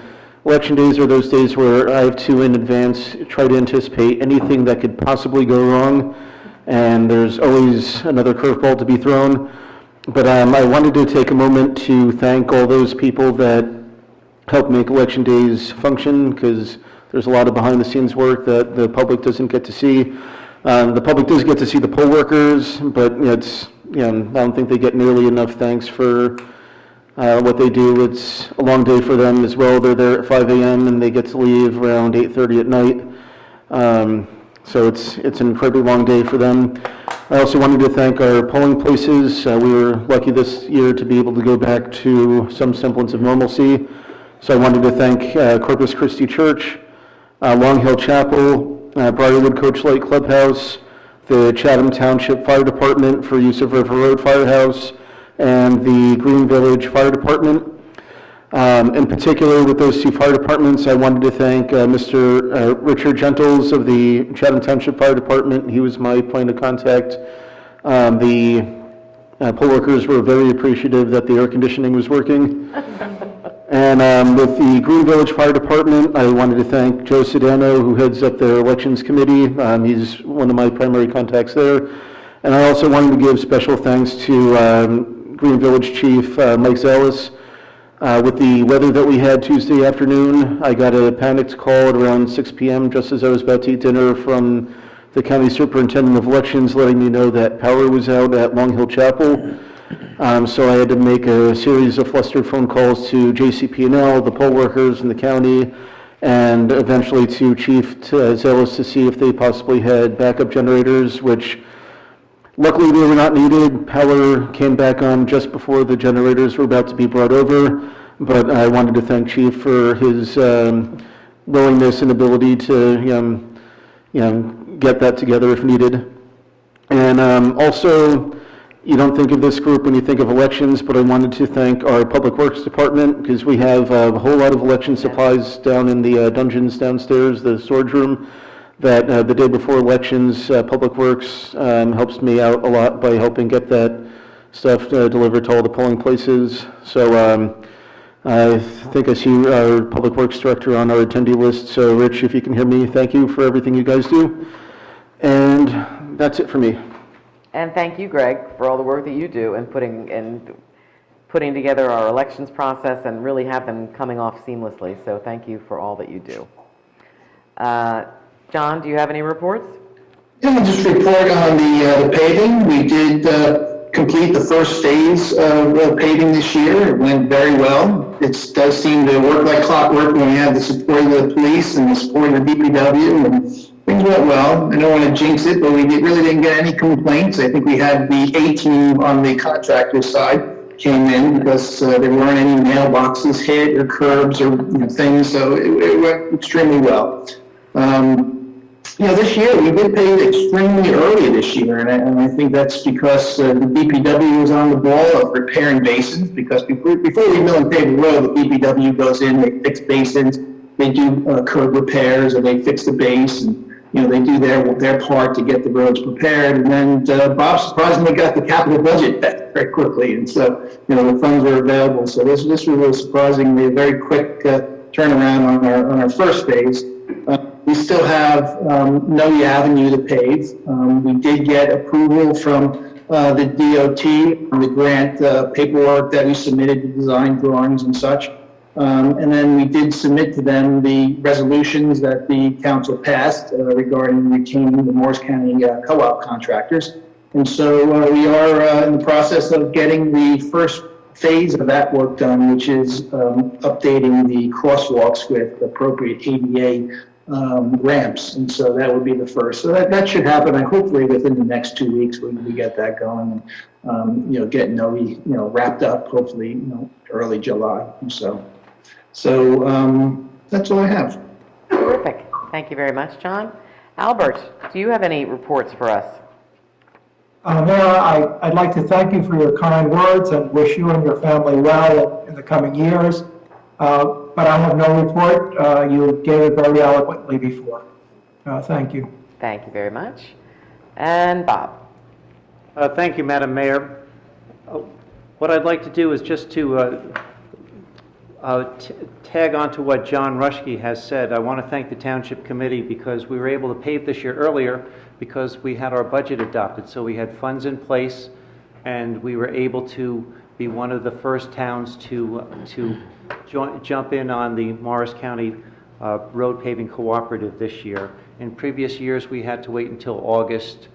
election days are those days where I have to, in advance, try to anticipate anything that could possibly go wrong, and there's always another curveball to be thrown. But I wanted to take a moment to thank all those people that help make election days function, because there's a lot of behind-the-scenes work that the public doesn't get to see. The public does get to see the poll workers, but it's, I don't think they get nearly enough thanks for what they do. It's a long day for them as well. They're there at 5 a.m. and they get to leave around 8:30 at night. So it's an incredibly long day for them. I also wanted to thank our polling places. We were lucky this year to be able to go back to some semblance of normalcy. So I wanted to thank Corpus Christi Church, Long Hill Chapel, Briarwood Coach Light Clubhouse, the Chatham Township Fire Department for use of River Road Firehouse, and the Green Village Fire Department. In particular, with those two fire departments, I wanted to thank Mr. Richard Gentles of the Chatham Township Fire Department. He was my point of contact. The poll workers were very appreciative that the air conditioning was working. And with the Green Village Fire Department, I wanted to thank Joe Sedano, who heads up their elections committee. He's one of my primary contacts there. And I also wanted to give special thanks to Green Village Chief Mike Zellis. With the weather that we had Tuesday afternoon, I got a panicked call at around 6 p.m. just as I was about to eat dinner from the County Superintendent of Elections letting me know that power was out at Long Hill Chapel. So I had to make a series of flustered phone calls to JCP&L, the poll workers in the county, and eventually to Chief Zellis to see if they possibly had backup generators, which luckily they were not needed. Power came back on just before the generators were about to be brought over, but I wanted to thank Chief for his willingness and ability to get that together if needed. And also, you don't think of this group when you think of elections, but I wanted to thank our Public Works Department, because we have a whole lot of election supplies down in the dungeons downstairs, the storage room, that the day before elections, Public Works helps me out a lot by helping get that stuff delivered to all the polling places. So I think I see our Public Works Director on our attendee list. So Rich, if you can hear me, thank you for everything you guys do. And that's it for me. And thank you, Greg, for all the work that you do in putting together our elections process and really have them coming off seamlessly. So thank you for all that you do. John, do you have any reports? Yeah, I'll just report on the paving. We did complete the first phase of paving this year. It went very well. It does seem to work like clockwork when we have the support of the police and the support of the DPW, and things went well. I don't want to jinx it, but we really didn't get any complaints. I think we had the A-team on the contractor side came in because there weren't any mailboxes hit or curbs or things, so it went extremely well. This year we did pave extremely early this year, and I think that's because the DPW was on the ball of repairing basins, because before we mill and pave the road, the DPW goes in, they fix basins, they do curb repairs, or they fix the base, and they do their part to get the roads prepared. And then Bob surprisingly got the capital budget back very quickly, and so the funds were available. So this was surprisingly a very quick turnaround on our first phase. We still have Noe Avenue to pave. We did get approval from the DOT on the grant paperwork that we submitted, the design drawings and such. And then we did submit to them the resolutions that the council passed regarding retaining the Morris County co-op contractors. And so we are in the process of getting the first phase of that work done, which is updating the crosswalks with appropriate ADA ramps. And so that would be the first. So that should happen, and hopefully within the next 2 weeks we get that going, and get Noe wrapped up, hopefully early July. So that's all I have. Terrific. Thank you very much, John. Albert, do you have any reports for us? Mayor, I'd like to thank you for your kind words and wish you and your family well in the coming years. But I have no report. You gave it very eloquently before. Thank you. Thank you very much. And Bob? Thank you, Madam Mayor. What I'd like to do is just to tag on to what John Rushke has said. I want to thank the Township Committee because we were able to pave this year earlier because we had our budget adopted. So we had funds in place, and we were able to be one of the first towns to jump in on the Morris County Road Paving Cooperative this year. In previous years, we had to wait until August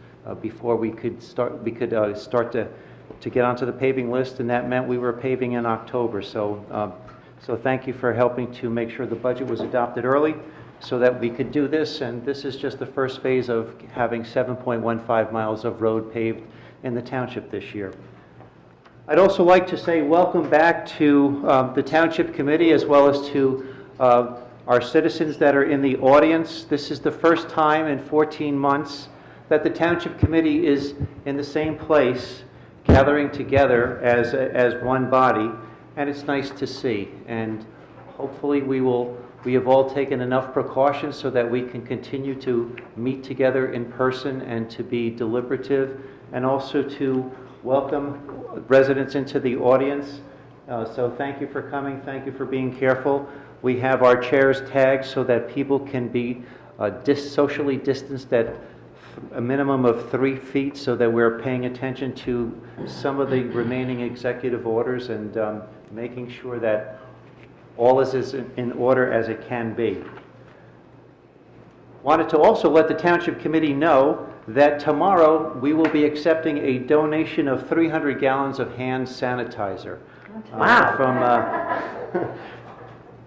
before we could start to get onto the paving list, and that meant we were paving in October. So thank you for helping to make sure the budget was adopted early so that we could do this. And this is just the first phase of having 7.15 miles of road paved in the township this year. I'd also like to say welcome back to the Township Committee as well as to our citizens that are in the audience. This is the first time in 14 months that the Township Committee is in the same place, gathering together as one body. And it's nice to see, and hopefully we have all taken enough precautions so that we can continue to meet together in person and to be deliberative, and also to welcome residents into the audience. So thank you for coming, thank you for being careful. We have our chairs tagged so that people can be socially distanced at a minimum of 3 feet, so that we're paying attention to some of the remaining executive orders and making sure that all is as in order as it can be. Wanted to also let the Township Committee know that tomorrow we will be accepting a donation of 300 gallons of hand sanitizer. Wow. From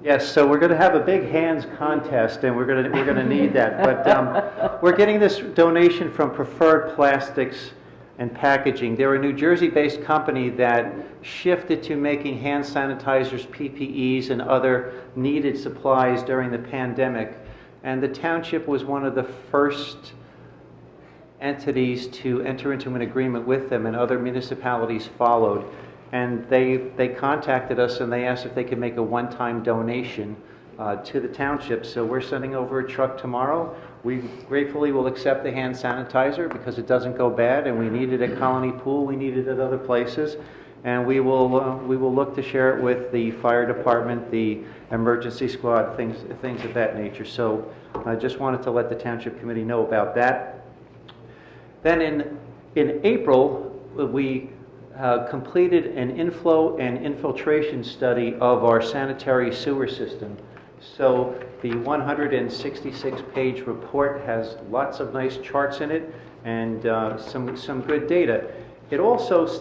yes, so we're going to have a big hands contest, and we're going to need that. But we're getting this donation from Preferred Plastics and Packaging. They're a New Jersey-based company that shifted to making hand sanitizers, PPEs, and other needed supplies during the pandemic. And the township was one of the first entities to enter into an agreement with them, and other municipalities followed. And they contacted us and they asked if they could make a one-time donation to the township. So we're sending over a truck tomorrow. We gratefully will accept the hand sanitizer because it doesn't go bad, and we need it at Colony Pool, we need it at other places. And we will look to share it with the fire department, the emergency squad, things of that nature. So I just wanted to let the Township Committee know about that. Then in April, we completed an inflow and infiltration study of our sanitary sewer system. So the 166-page report has lots of nice charts in it and some good data. It also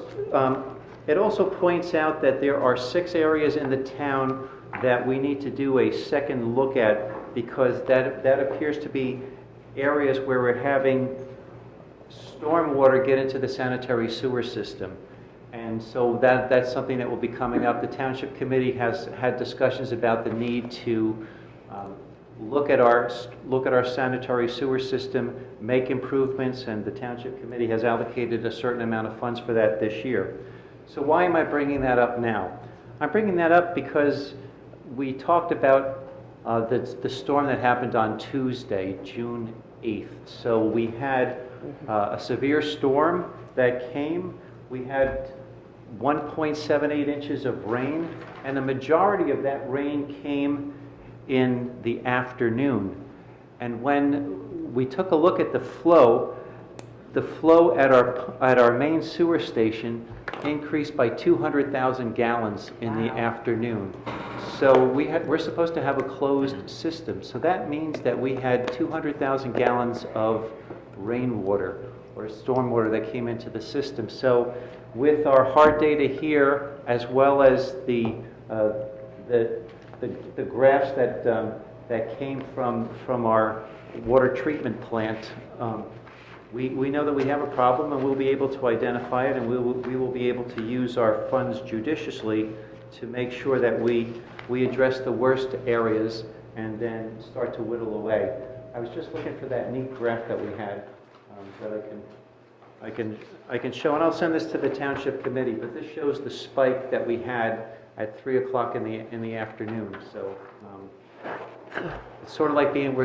points out that there are 6 areas in the town that we need to do a second look at, because that appears to be areas where we're having stormwater get into the sanitary sewer system. And so that's something that will be coming up. The Township Committee has had discussions about the need to look at our sanitary sewer system, make improvements, and the Township Committee has allocated a certain amount of funds for that this year. So why am I bringing that up now? I'm bringing that up because we talked about the storm that happened on Tuesday, June 8th. So we had a severe storm that came. We had 1.78 inches of rain, and the majority of that rain came in the afternoon. And when we took a look at the flow at our main sewer station increased by 200,000 gallons in the afternoon. So we're supposed to have a closed system. So that means that we had 200,000 gallons of rainwater or stormwater that came into the system. So with our hard data here, as well as the graphs that came from our water treatment plant, we know that we have a problem, and we'll be able to identify it, and we will be able to use our funds judiciously to make sure that we address the worst areas and then start to whittle away. I was just looking for that neat graph that we had that I can show, and I'll send this to the Township Committee, but this shows the spike that we had at 3 o'clock in the afternoon. So it's sort of like being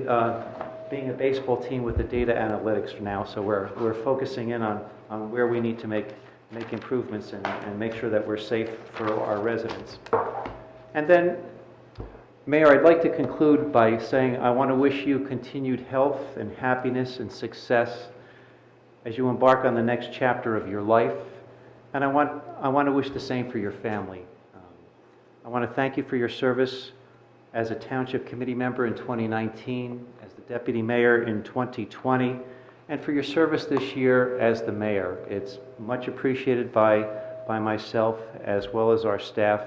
a baseball team with the data analytics now. So we're focusing in on where we need to make improvements and make sure that we're safe for our residents. And then, Mayor, I'd like to conclude by saying I want to wish you continued health and happiness and success as you embark on the next chapter of your life. And I want to wish the same for your family. I want to thank you for your service as a Township Committee member in 2019, as the Deputy Mayor in 2020, and for your service this year as the Mayor. It's much appreciated by myself as well as our staff.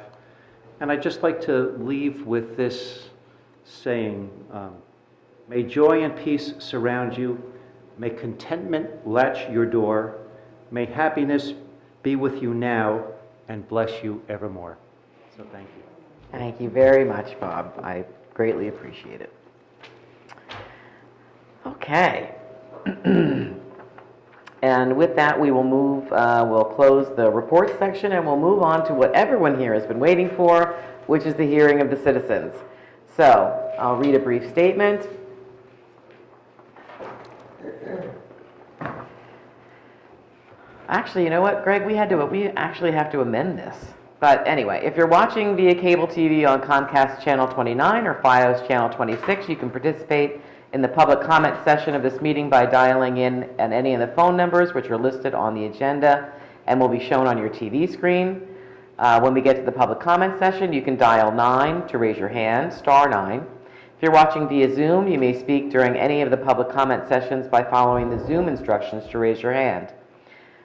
And I'd just like to leave with this saying, may joy and peace surround you. May contentment latch your door. May happiness be with you now and bless you evermore. So thank you. Thank you very much, Bob. I greatly appreciate it. Okay. And with that, we will we'll close the report section and we'll move on to what everyone here has been waiting for, which is the hearing of the citizens. So, I'll read a brief statement. Actually, you know what, Greg, we actually have to amend this. But anyway, if you're watching via cable TV on Comcast Channel 29 or FiOS Channel 26, you can participate in the public comment session of this meeting by dialing in at any of the phone numbers which are listed on the agenda and will be shown on your TV screen. When we get to the public comment session, you can dial 9 to raise your hand, star 9. If you're watching via Zoom, you may speak during any of the public comment sessions by following the Zoom instructions to raise your hand.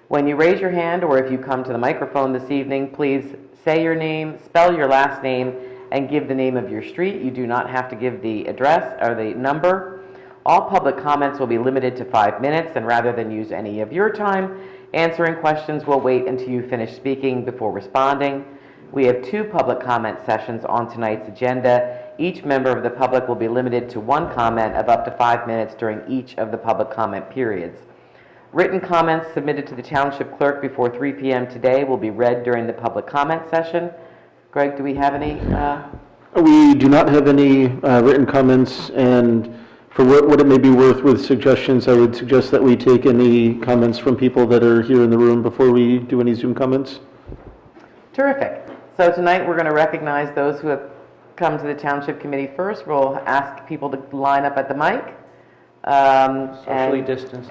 When you raise your hand, or if you come to the microphone this evening, please say your name, spell your last name, and give the name of your street. You do not have to give the address or the number. All public comments will be limited to 5 minutes, and rather than use any of your time answering questions, we'll wait until you finish speaking before responding. We have 2 public comment sessions on tonight's agenda. Each member of the public will be limited to 1 comment of up to 5 minutes during each of the public comment periods. Written comments submitted to the Township Clerk before 3 p.m. today will be read during the public comment session. Greg, do we have any? We do not have any written comments, and for what it may be worth with suggestions, I would suggest that we take any comments from people that are here in the room before we do any Zoom comments. Terrific. So tonight we're going to recognize those who have come to the Township Committee first. We'll ask people to line up at the mic. Socially distanced.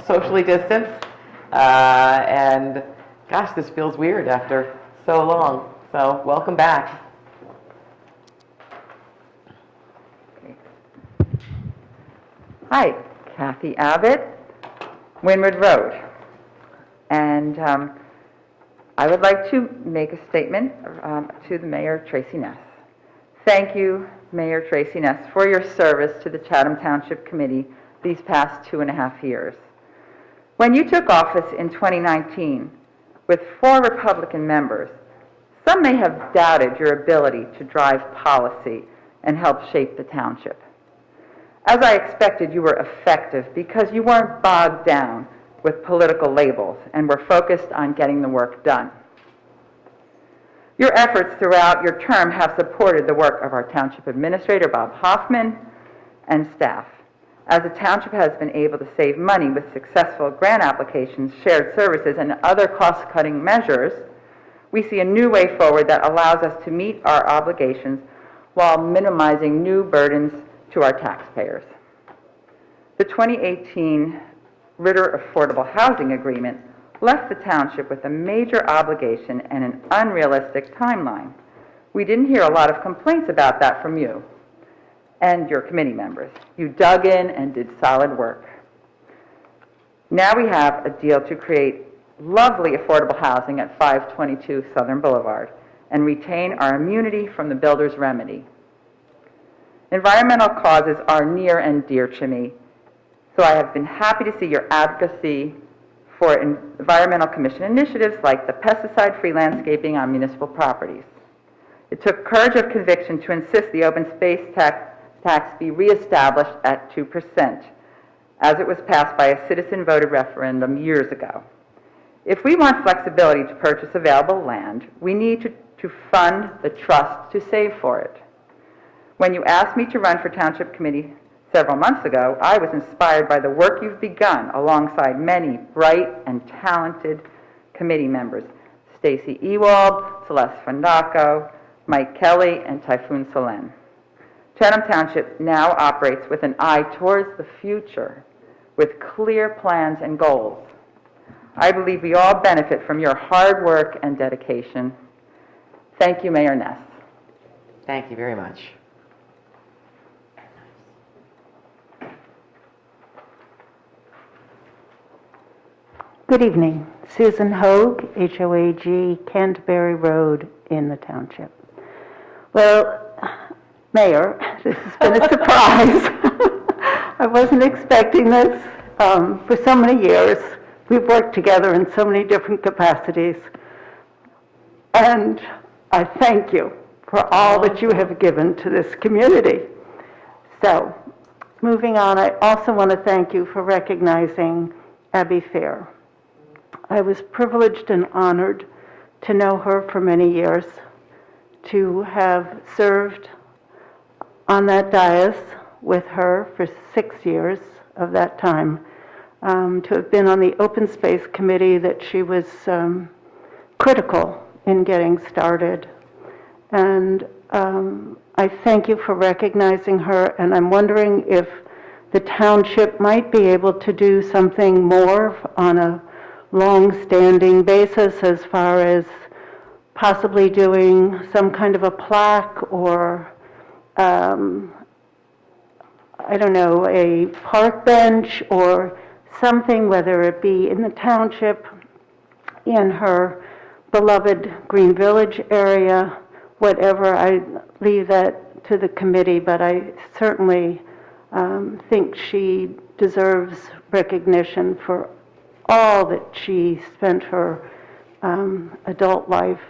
Socially distanced. And gosh, this feels weird after so long. So welcome back. Hi, Kathy Abbott, Windward Road. And I would like to make a statement to the Mayor, Tracy Ness. Thank you, Mayor Tracy Ness, for your service to the Chatham Township Committee these past 2.5 years. When you took office in 2019 with 4 Republican members, some may have doubted your ability to drive policy and help shape the township. As I expected, you were effective because you weren't bogged down with political labels and were focused on getting the work done. Your efforts throughout your term have supported the work of our Township Administrator, Bob Hoffman, and staff. As the Township has been able to save money with successful grant applications, shared services, and other cost-cutting measures, we see a new way forward that allows us to meet our obligations while minimizing new burdens to our taxpayers. The 2018 Ritter Affordable Housing Agreement left the township with a major obligation and an unrealistic timeline. We didn't hear a lot of complaints about that from you and your committee members. You dug in and did solid work. Now we have a deal to create lovely affordable housing at 522 Southern Boulevard and retain our immunity from the builder's remedy. Environmental causes are near and dear to me, so I have been happy to see your advocacy for Environmental Commission initiatives like the pesticide-free landscaping on municipal properties. It took courage of conviction to insist the open space tax be reestablished at 2%, as it was passed by a citizen-voted referendum years ago. If we want flexibility to purchase available land, we need to fund the trust to save for it. When you asked me to run for Township Committee several months ago, I was inspired by the work you've begun alongside many bright and talented committee members, Stacy Ewald, Celeste Fondaco, Mike Kelly, and Typhoon Solen. Chatham Township now operates with an eye towards the future, with clear plans and goals. I believe we all benefit from your hard work and dedication. Thank you, Mayor Ness. Thank you very much. Good evening. Susan Hoag, HOAG, Canterbury Road in the township. Well, Mayor, this has been a surprise. I wasn't expecting this. For so many years, we've worked together in so many different capacities. And I thank you for all that you have given to this community. So, moving on, I also want to thank you for recognizing Abby Fair. I was privileged and honored to know her for many years, to have served on that dais with her for 6 years of that time, to have been on the Open Space Committee that she was critical in getting started. And I thank you for recognizing her, and I'm wondering if the township might be able to do something more on a long-standing basis as far as possibly doing some kind of a plaque or, I don't know, a park bench or something, whether it be in the township, in her beloved Green Village area, whatever. I leave that to the committee, but I certainly think she deserves recognition for all that she spent her adult life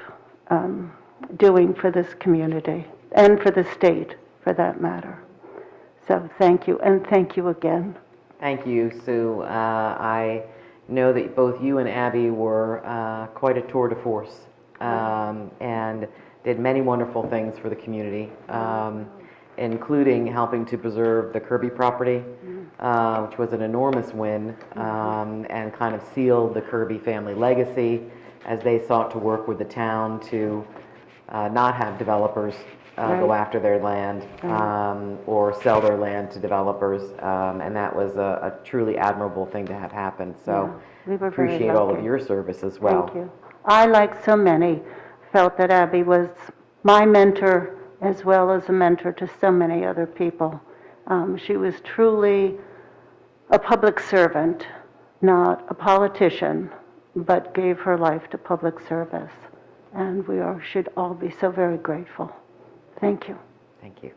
doing for this community and for the state, for that matter. So thank you, and thank you again. Thank you, Sue. I know that both you and Abby were quite a tour de force and did many wonderful things for the community, including helping to preserve the Kirby property, which was an enormous win, and kind of sealed the Kirby family legacy as they sought to work with the town to not have developers go after their land or sell their land to developers, and that was a truly admirable thing to have happen. So we were very appreciate all of lucky. your service as well. Thank you. I, like so many, felt that Abby was my mentor as well as a mentor to so many other people. She was truly a public servant, not a politician, but gave her life to public service. And we should all be so very grateful. Thank you. Thank you.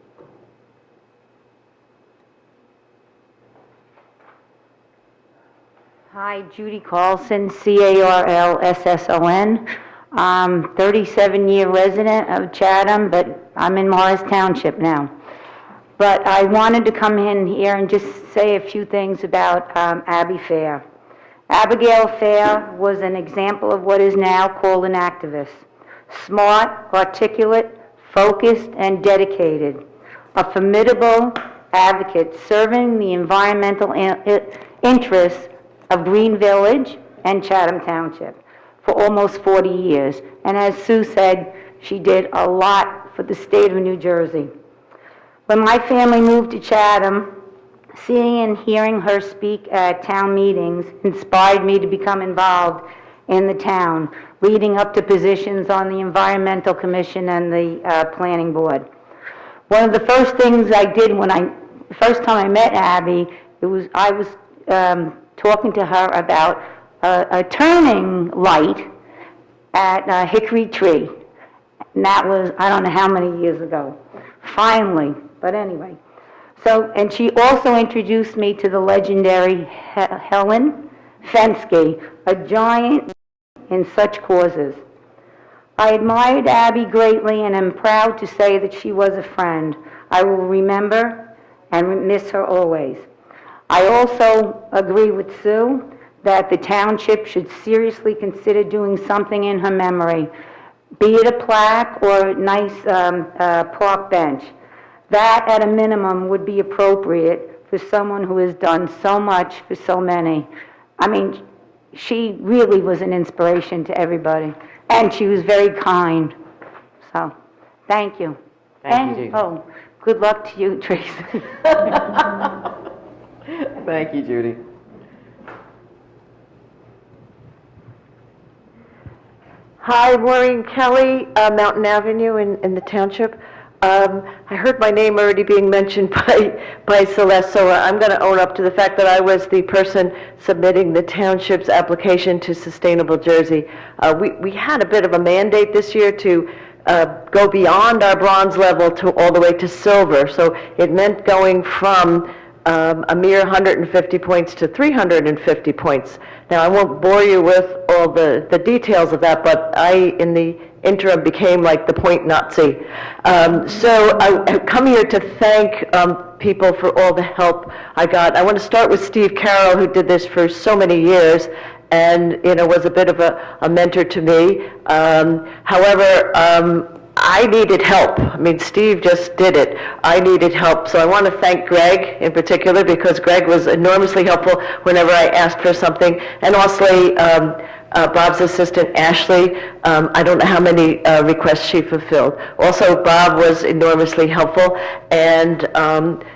Hi, Judy Carlson, Carlsson, 37-year resident of Chatham, but I'm in Morris Township now. But I wanted to come in here and just say a few things about Abby Fair. Abigail Fair was an example of what is now called an activist. Smart, articulate, focused, and dedicated. A formidable advocate serving the environmental interests of Green Village and Chatham Township for almost 40 years. And as Sue said, she did a lot for the state of New Jersey. When my family moved to Chatham, seeing and hearing her speak at town meetings inspired me to become involved in the town, leading up to positions on the Environmental Commission and the Planning Board. One of the first things I did the first time I met Abby, I was talking to her about a turning light at Hickory Tree. And that was, I don't know how many years ago. Finally, but anyway. So, and she also introduced me to the legendary Helen Fensky, a giant in such causes. I admired Abby greatly and am proud to say that she was a friend. I will remember and miss her always. I also agree with Sue that the township should seriously consider doing something in her memory, be it a plaque or a nice park bench. That, at a minimum, would be appropriate for someone who has done so much for so many. I mean, she really was an inspiration to everybody, and she was very kind. So, thank you. Thank you, Judy. Oh, good luck to you, Tracy. Thank you, Judy. Hi, Maureen Kelly, Mountain Avenue in the township. I heard my name already being mentioned by Celeste, so I'm going to own up to the fact that I was the person submitting the township's application to Sustainable Jersey. We had a bit of a mandate this year to go beyond our bronze level to all the way to silver, so it meant going from a mere 150 points to 350 points. Now, I won't bore you with all the details of that, but I, in the interim, became like the point Nazi. So I come here to thank people for all the help I got. I want to start with Steve Carroll, who did this for so many years, and was a bit of a mentor to me. However, I needed help. I mean, Steve just did it. I needed help. So I want to thank Greg in particular, because Greg was enormously helpful whenever I asked for something. And also Bob's assistant, Ashley, I don't know how many requests she fulfilled. Also, Bob was enormously helpful. And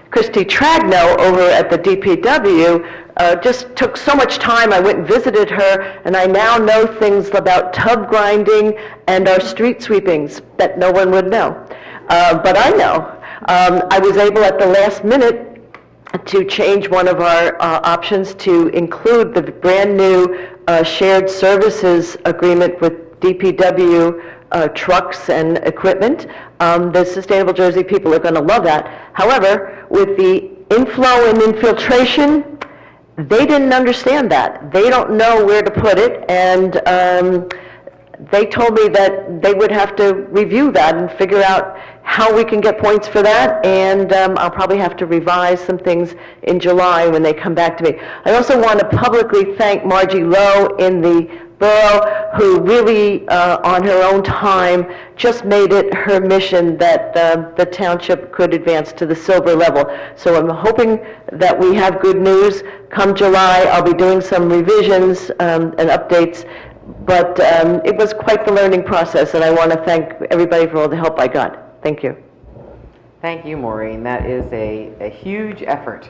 Christy Tragno over at the DPW just took so much time. I went and visited her, and I now know things about tub grinding and our street sweepings that no one would know. But I know. I was able at the last minute to change one of our options to include the brand new shared services agreement with DPW trucks and equipment. The Sustainable Jersey people are going to love that. However, with the inflow and infiltration, they didn't understand that. They don't know where to put it, and they told me that they would have to review that and figure out how we can get points for that, and I'll probably have to revise some things in July when they come back to me. I also want to publicly thank Margie Lowe in the borough, who really, on her own time, just made it her mission that the township could advance to the silver level. So I'm hoping that we have good news. Come July, I'll be doing some revisions and updates, but it was quite the learning process, and I want to thank everybody for all the help I got. Thank you. Thank you, Maureen. That is a huge effort.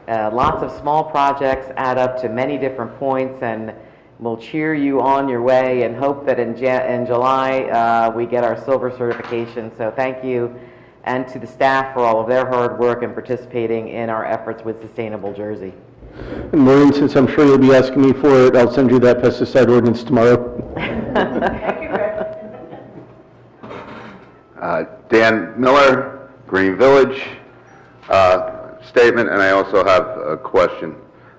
Lots of small projects add up to many different points, and we'll cheer you on your way and hope that in July we get our silver certification. So thank you, and to the staff for all of their hard work and participating in our efforts with Sustainable Jersey. And Maureen, since I'm sure you'll be asking me for it, I'll send you that pesticide ordinance tomorrow. Thank you, Rick. Dan Miller, Green Village, statement, and I also have a question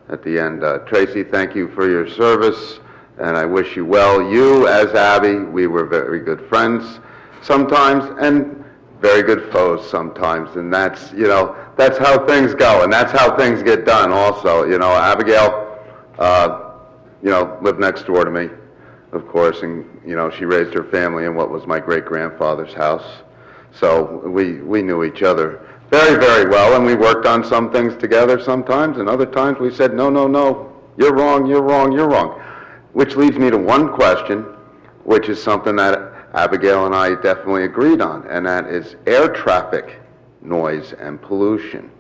at the end. Tracy, thank you for your service, and I wish you well. You, as Abby, we were very good friends sometimes, and very good foes sometimes, and that's, that's how things go, and that's how things get done also. Abigail, lived next door to me, of course, and, she raised her family in what was my great-grandfather's house. So we knew each other very, very well, and we worked on some things together sometimes, and other times we said, no, you're wrong, you're wrong, you're wrong. Which leads me to one question, which is something that Abigail and I definitely agreed on, and that is air traffic noise, and pollution.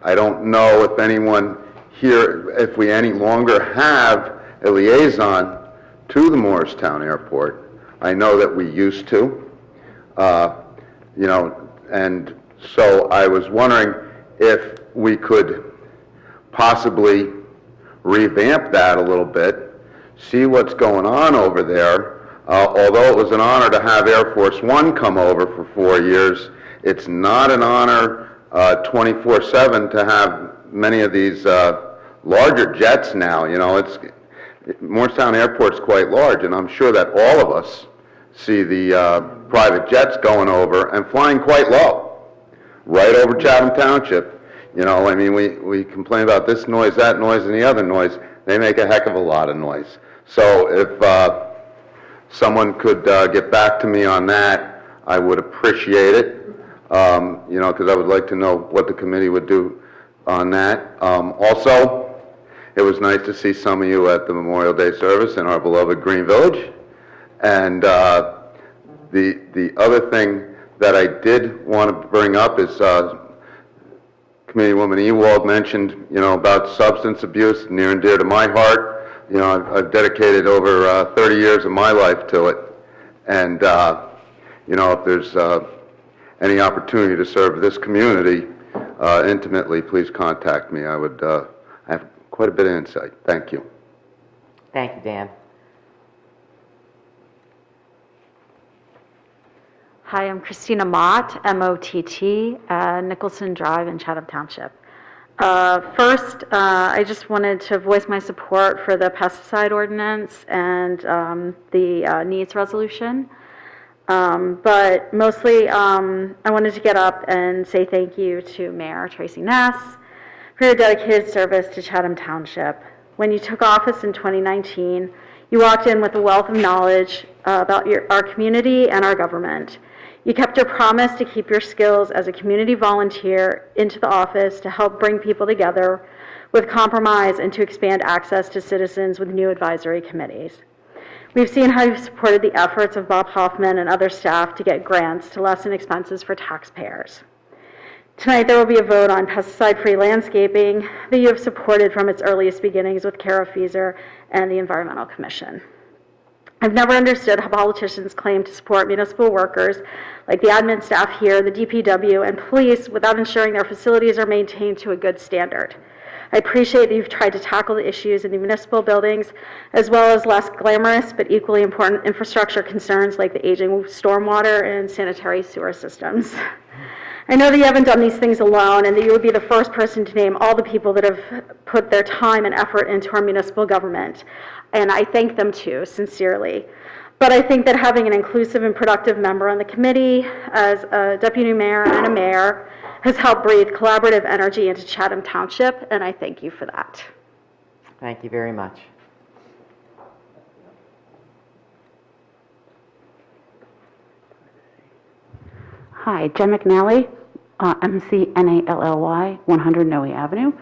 I don't know if anyone here, if we any longer have a liaison to the Morristown Airport. I know that we used to, and so I was wondering if we could possibly revamp that a little bit, see what's going on over there. Although it was an honor to have Air Force One come over for 4 years, it's not an honor 24/7 to have many of these larger jets now. Morristown Airport's quite large, and I'm sure that all of us see the private jets going over and flying quite low, right over Chatham Township. We complain about this noise, that noise, and the other noise. They make a heck of a lot of noise. So if someone could get back to me on that, I would appreciate it, because I would like to know what the committee would do on that. Also, it was nice to see some of you at the Memorial Day service in our beloved Green Village. And the other thing that I did want to bring up is Committeewoman Ewald mentioned, about substance abuse, near and dear to my heart. I've dedicated over 30 years of my life to it. And, if there's any opportunity to serve this community intimately, please contact me. I would have quite a bit of insight. Thank you. Thank you, Dan. Hi, I'm Christina Mott, M-O-T-T, Nicholson Drive in Chatham Township. First, I just wanted to voice my support for the pesticide ordinance and the needs resolution. But mostly, I wanted to get up and say thank you to Mayor Tracy Ness for your dedicated service to Chatham Township. When you took office in 2019, you walked in with a wealth of knowledge about our community and our government. You kept your promise to keep your skills as a community volunteer into the office to help bring people together with compromise and to expand access to citizens with new advisory committees. We've seen how you've supported the efforts of Bob Hoffman and other staff to get grants to lessen expenses for taxpayers. Tonight there will be a vote on pesticide-free landscaping that you have supported from its earliest beginnings with Kara Fieser and the Environmental Commission. I've never understood how politicians claim to support municipal workers like the admin staff here, the DPW, and police without ensuring their facilities are maintained to a good standard. I appreciate that you've tried to tackle the issues in the municipal buildings, as well as less glamorous but equally important infrastructure concerns like the aging stormwater and sanitary sewer systems. I know that you haven't done these things alone and that you would be the first person to name all the people that have put their time and effort into our municipal government, and I thank them too, sincerely. But I think that having an inclusive and productive member on the committee as a deputy mayor and a mayor has helped breathe collaborative energy into Chatham Township, and I thank you for that. Thank you very much. Hi, Jen McNally, McNally, 100 Noe Avenue.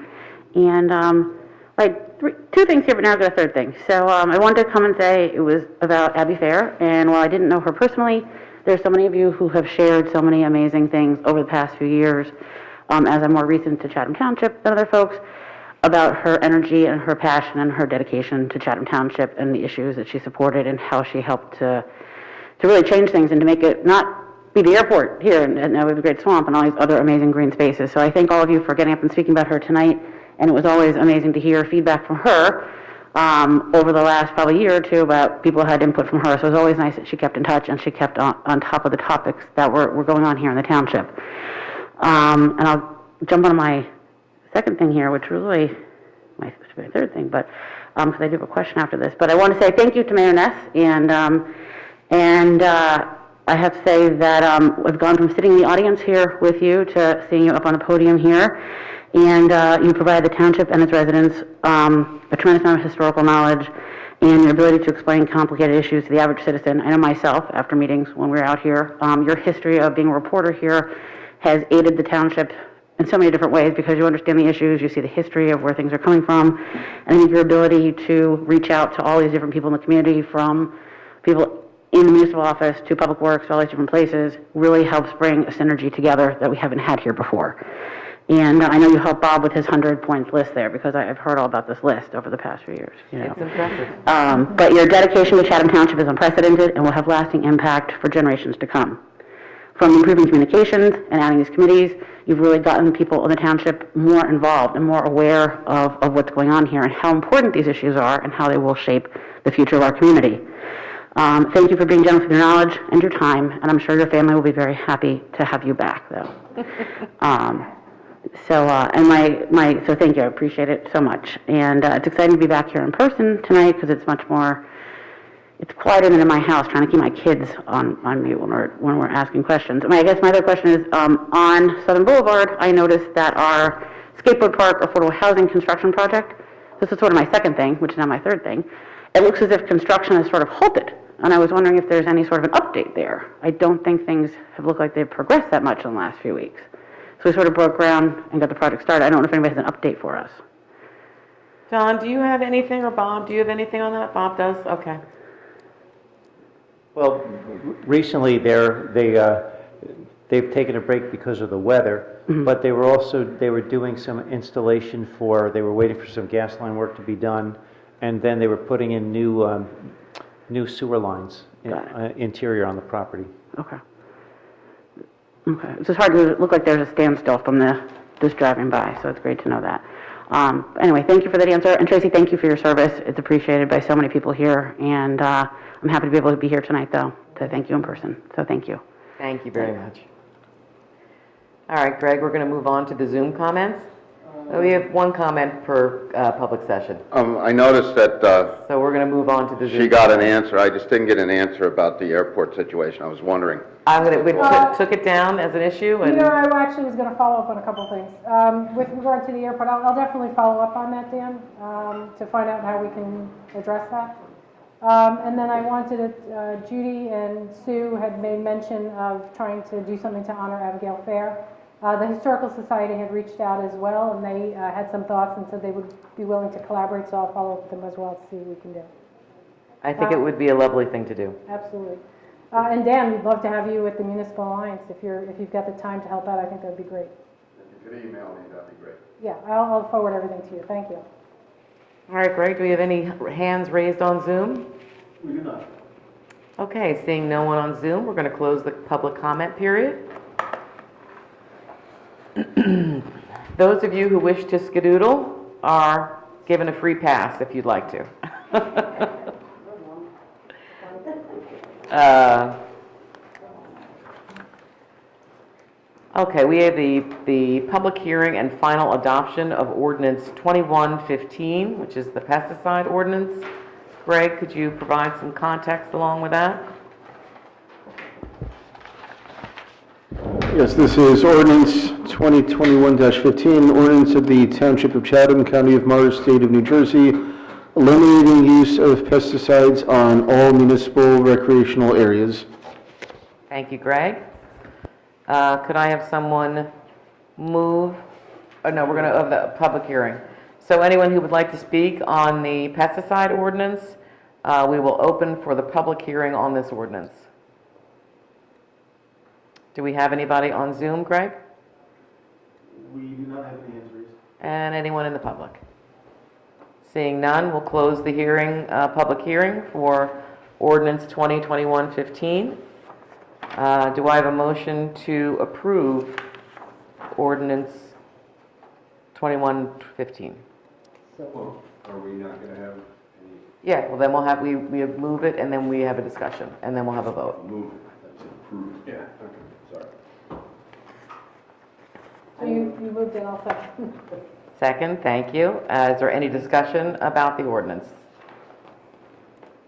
And two things here, but now I've got a third thing. So I wanted to come and say it was about Abby Fair, and while I didn't know her personally, there's so many of you who have shared so many amazing things over the past few years, as I'm more recent to Chatham Township than other folks, about her energy and her passion and her dedication to Chatham Township and the issues that she supported and how she helped to really change things and to make it not be the airport here and the Great Swamp and all these other amazing green spaces. So I thank all of you for getting up and speaking about her tonight, and it was always amazing to hear feedback from her over the last probably year or two about people who had input from her. So it was always nice that she kept in touch and she kept on top of the topics that were going on here in the township. And I'll jump on my second thing here, which was really my third thing, but because I do have a question after this. But I want to say thank you to Mayor Ness, and I have to say that I've gone from sitting in the audience here with you to seeing you up on the podium here, and you provide the township and its residents a tremendous amount of historical knowledge and your ability to explain complicated issues to the average citizen. I know myself, after meetings when we were out here, your history of being a reporter here has aided the township in so many different ways because you understand the issues, you see the history of where things are coming from, and I think your ability to reach out to all these different people in the community, from people in the municipal office to public works, all these different places, really helps bring a synergy together that we haven't had here before. And I know you helped Bob with his 100-point list there, because I've heard all about this list over the past few years, you know. It's impressive. But your dedication to Chatham Township is unprecedented and will have lasting impact for generations to come. From improving communications and adding these committees, you've really gotten people in the township more involved and more aware of what's going on here and how important these issues are and how they will shape the future of our community. Thank you for being generous with your knowledge and your time, and I'm sure your family will be very happy to have you back, though. So thank you, I appreciate it so much. And it's exciting to be back here in person tonight, because it's much more, it's quieter than in my house, trying to keep my kids on mute when we're asking questions. I guess my other question is, on Southern Boulevard, I noticed that our skateboard park affordable housing construction project, this is sort of my second thing, which is now my third thing, it looks as if construction has sort of halted. And I was wondering if there's any sort of an update there. I don't think things have looked like they've progressed that much in the last few weeks. So we sort of broke ground and got the project started. I don't know if anybody has an update for us. John, do you have anything, or Bob, do you have anything on that? Bob does? Okay. Well, recently they've taken a break because of the weather, but they were doing some installation they were waiting for some gas line work to be done, and then they were putting in new sewer lines, interior on the property. Okay. Okay. It's just hard to look like there's a standstill from just driving by, so it's great to know that. Anyway, thank you for that answer. And Tracy, thank you for your service. It's appreciated by so many people here, and I'm happy to be able to be here tonight, though, to thank you in person. So thank you. Thank you very much. All right, Greg, we're going to move on to the Zoom comments. We have one comment per public session. I noticed that So we're going to move on to the Zoom. she got an answer. I just didn't get an answer about the airport situation. I was wondering. We took it down as an issue, and I actually was going to follow up on a couple things. With regard to the airport, I'll definitely follow up on that, Dan, to find out how we can address that. And then I wanted Judy and Sue had made mention of trying to do something to honor Abigail Fair. The Historical Society had reached out as well, and they had some thoughts and said they would be willing to collaborate, so I'll follow up with them as well to see what we can do. I think it would be a lovely thing to do. Absolutely. And Dan, we'd love to have you with the Municipal Alliance. If you've got the time to help out, I think that would be great. If you could email me, that'd be great. Yeah, I'll forward everything to you. Thank you. All right, Greg, do we have any hands raised on Zoom? We do not. Okay, seeing no one on Zoom, we're going to close the public comment period. Those of you who wish to skedoodle are given a free pass if you'd like to. Okay, we have the public hearing and final adoption of ordinance 2115, which is the pesticide ordinance. Greg, could you provide some context along with that? Yes, this is ordinance 2021-15, ordinance of the Township of Chatham, County of Morris, State of New Jersey, eliminating use of pesticides on all municipal recreational areas. Thank you, Greg. Could I have someone move? Oh, no, we're going to have the public hearing. So anyone who would like to speak on the pesticide ordinance, we will open for the public hearing on this ordinance. Do we have anybody on Zoom, Greg? We do not have any answers. And anyone in the public? Seeing none, we'll close the hearing, public hearing for ordinance 2021-15. Do I have a motion to approve ordinance 21-15? Well, are we not going to have any? Yeah, well then we'll have, we move it and then we have a discussion and then we'll have a vote. Move it. That's approved. Yeah, okay, sorry. So you moved in, I'll second. Second, thank you. Is there any discussion about the ordinance?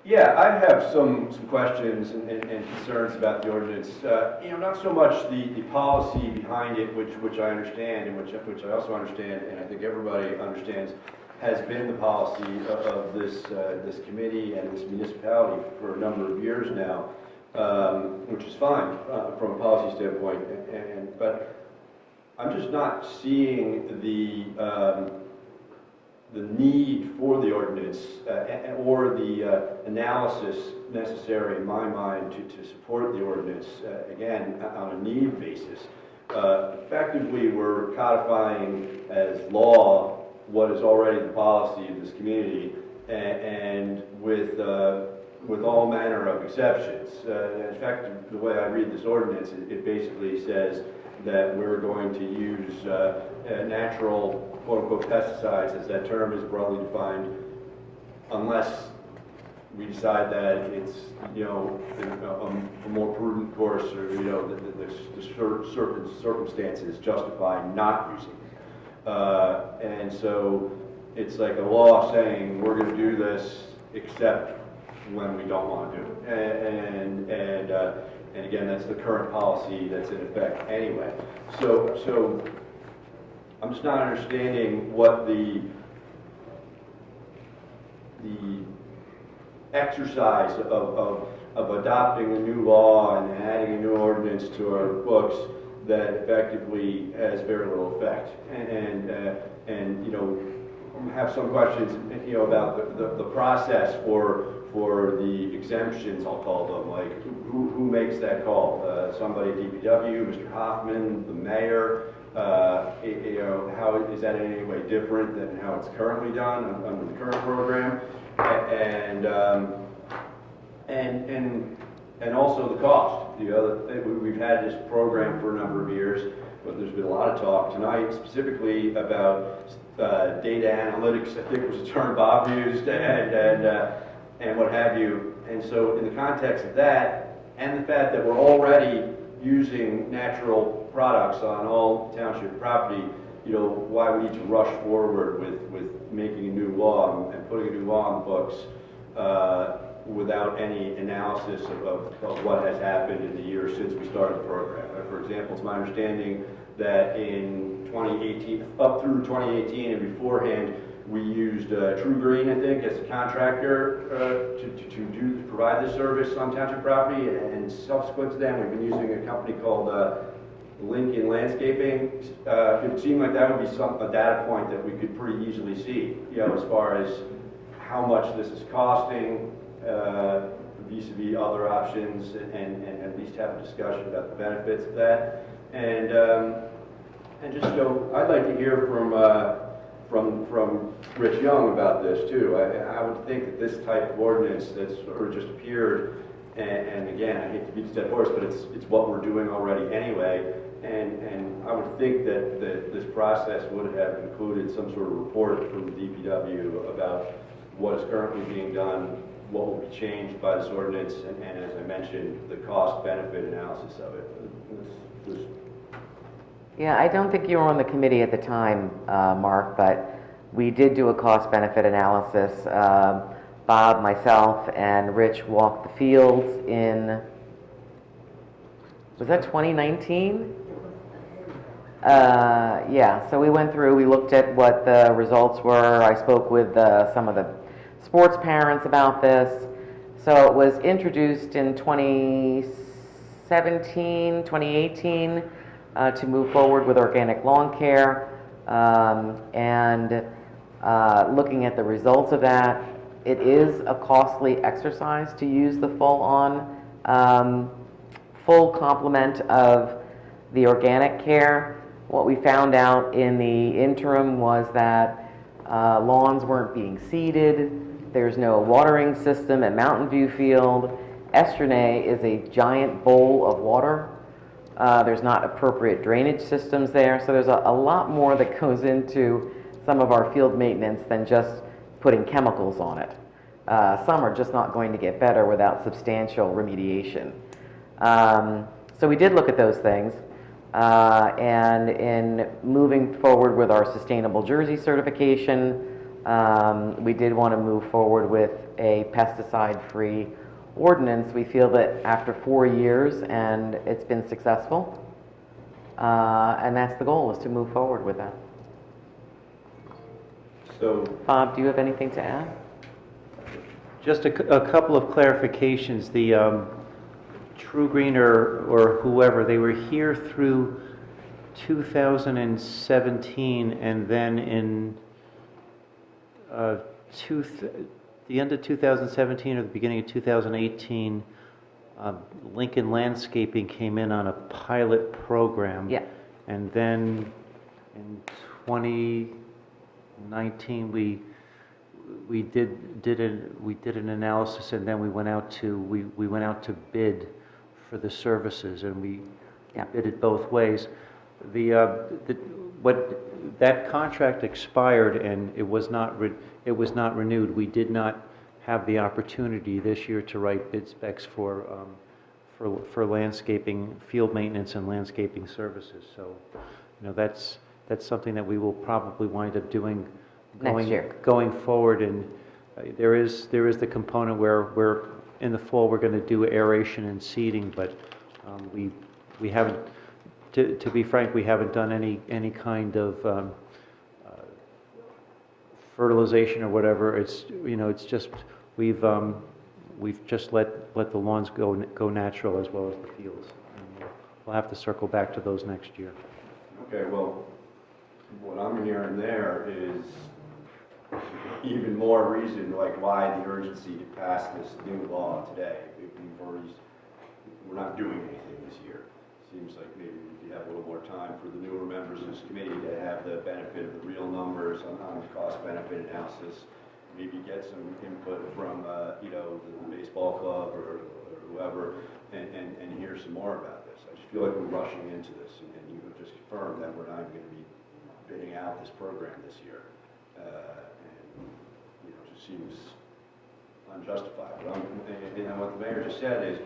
Yeah, I have some questions and concerns about the ordinance. Not so much the policy behind it, which I understand and which I also understand, and I think everybody understands, has been the policy of this committee and this municipality for a number of years now, which is fine from a policy standpoint. But I'm just not seeing the the need for the ordinance or the analysis necessary in my mind to support the ordinance, again, on a need basis. Effectively, we're codifying as law what is already the policy of this community, and with all manner of exceptions. In fact, the way I read this ordinance, it basically says that we're going to use natural quote-unquote pesticides, as that term is broadly defined, unless we decide that it's, you know, a more prudent course, or, you know, the certain circumstances justify not using it. And so it's like a law saying we're going to do this except when we don't want to do it. And again, that's the current policy that's in effect anyway. So I'm just not understanding what the exercise of adopting a new law and adding a new ordinance to our books that effectively has very little effect. And you know, have some questions, you know, about the process for the exemptions, I'll call them. Like, who makes that call? Somebody at DPW, Mr. Hoffman, the mayor. You know, how is that in any way different than how it's currently done under the current program? And also the cost. The other, we've had this program for a number of years, but there's been a lot of talk tonight specifically about data analytics, I think was the term Bob used, and what have you. And so in the context of that, and the fact that we're already using natural products on all township property, you know, why we need to rush forward with making a new law and putting a new law on the books without any analysis of what has happened in the years since we started the program. For example, it's my understanding that in 2018, up through 2018 and beforehand, we used True Green, I think, as a contractor to provide this service on township property, and subsequent to that, we've been using a company called Lincoln Landscaping. It would seem like that would be a data point that we could pretty easily see, you know, as far as how much this is costing vis-a-vis other options, and at least have a discussion about the benefits of that. And just, you know, I'd like to hear from Rich Young about this too. I would think that this type of ordinance that's sort of just appeared, and again, I hate to beat the dead horse, but it's what we're doing already anyway. And I would think that this process would have included some sort of report from the DPW about what is currently being done, what will be changed by this ordinance, and as I mentioned, the cost-benefit analysis of it. Yeah, I don't think you were on the committee at the time, Mark, but we did do a cost-benefit analysis. Bob, myself, and Rich walked the fields in, was that 2019? Yeah, so we went through, we looked at what the results were. I spoke with some of the sports parents about this. So it was introduced in 2017, 2018 to move forward with organic lawn care, and looking at the results of that. It is a costly exercise to use the full complement of the organic care. What we found out in the interim was that lawns weren't being seeded. There's no watering system at Mountain View Field. Estrene is a giant bowl of water. There's not appropriate drainage systems there, so there's a lot more that goes into some of our field maintenance than just putting chemicals on it. Some are just not going to get better without substantial remediation. So we did look at those things, and in moving forward with our Sustainable Jersey certification, we did want to move forward with a pesticide-free ordinance. We feel that after 4 years, and it's been successful, and that's the goal, is to move forward with that. So, Bob, do you have anything to add? Just a couple of clarifications. The True Green or whoever, they were here through 2017, and then in uh, the end of 2017 or the beginning of 2018, Lincoln Landscaping came in on a pilot program. Yeah. And then in 2019, we did an analysis, and then we went out to bid for the services, and we bid it both ways. That contract expired, and it was not renewed. We did not have the opportunity this year to write bid specs for landscaping, field maintenance and landscaping services. So, that's something that we will probably wind up doing Next year. Going forward. And there is the component where in the fall we're going to do aeration and seeding, but we haven't. To be frank, we haven't done any kind of fertilization or whatever. It's just we've just let the lawns go natural as well as the fields. And we'll have to circle back to those next year. Okay, well, what I'm hearing there is even more reason like why the urgency to pass this new law today. We're not doing anything this year. Seems like maybe we could have a little more time for the newer members of this committee to have the benefit of the real numbers on the cost-benefit analysis. Maybe get some input from, the baseball club or whoever, and hear some more about this. I just feel like we're rushing into this, and you have just confirmed that we're not even going to be bidding out this program this year. It just seems unjustified. But and what the mayor just said is,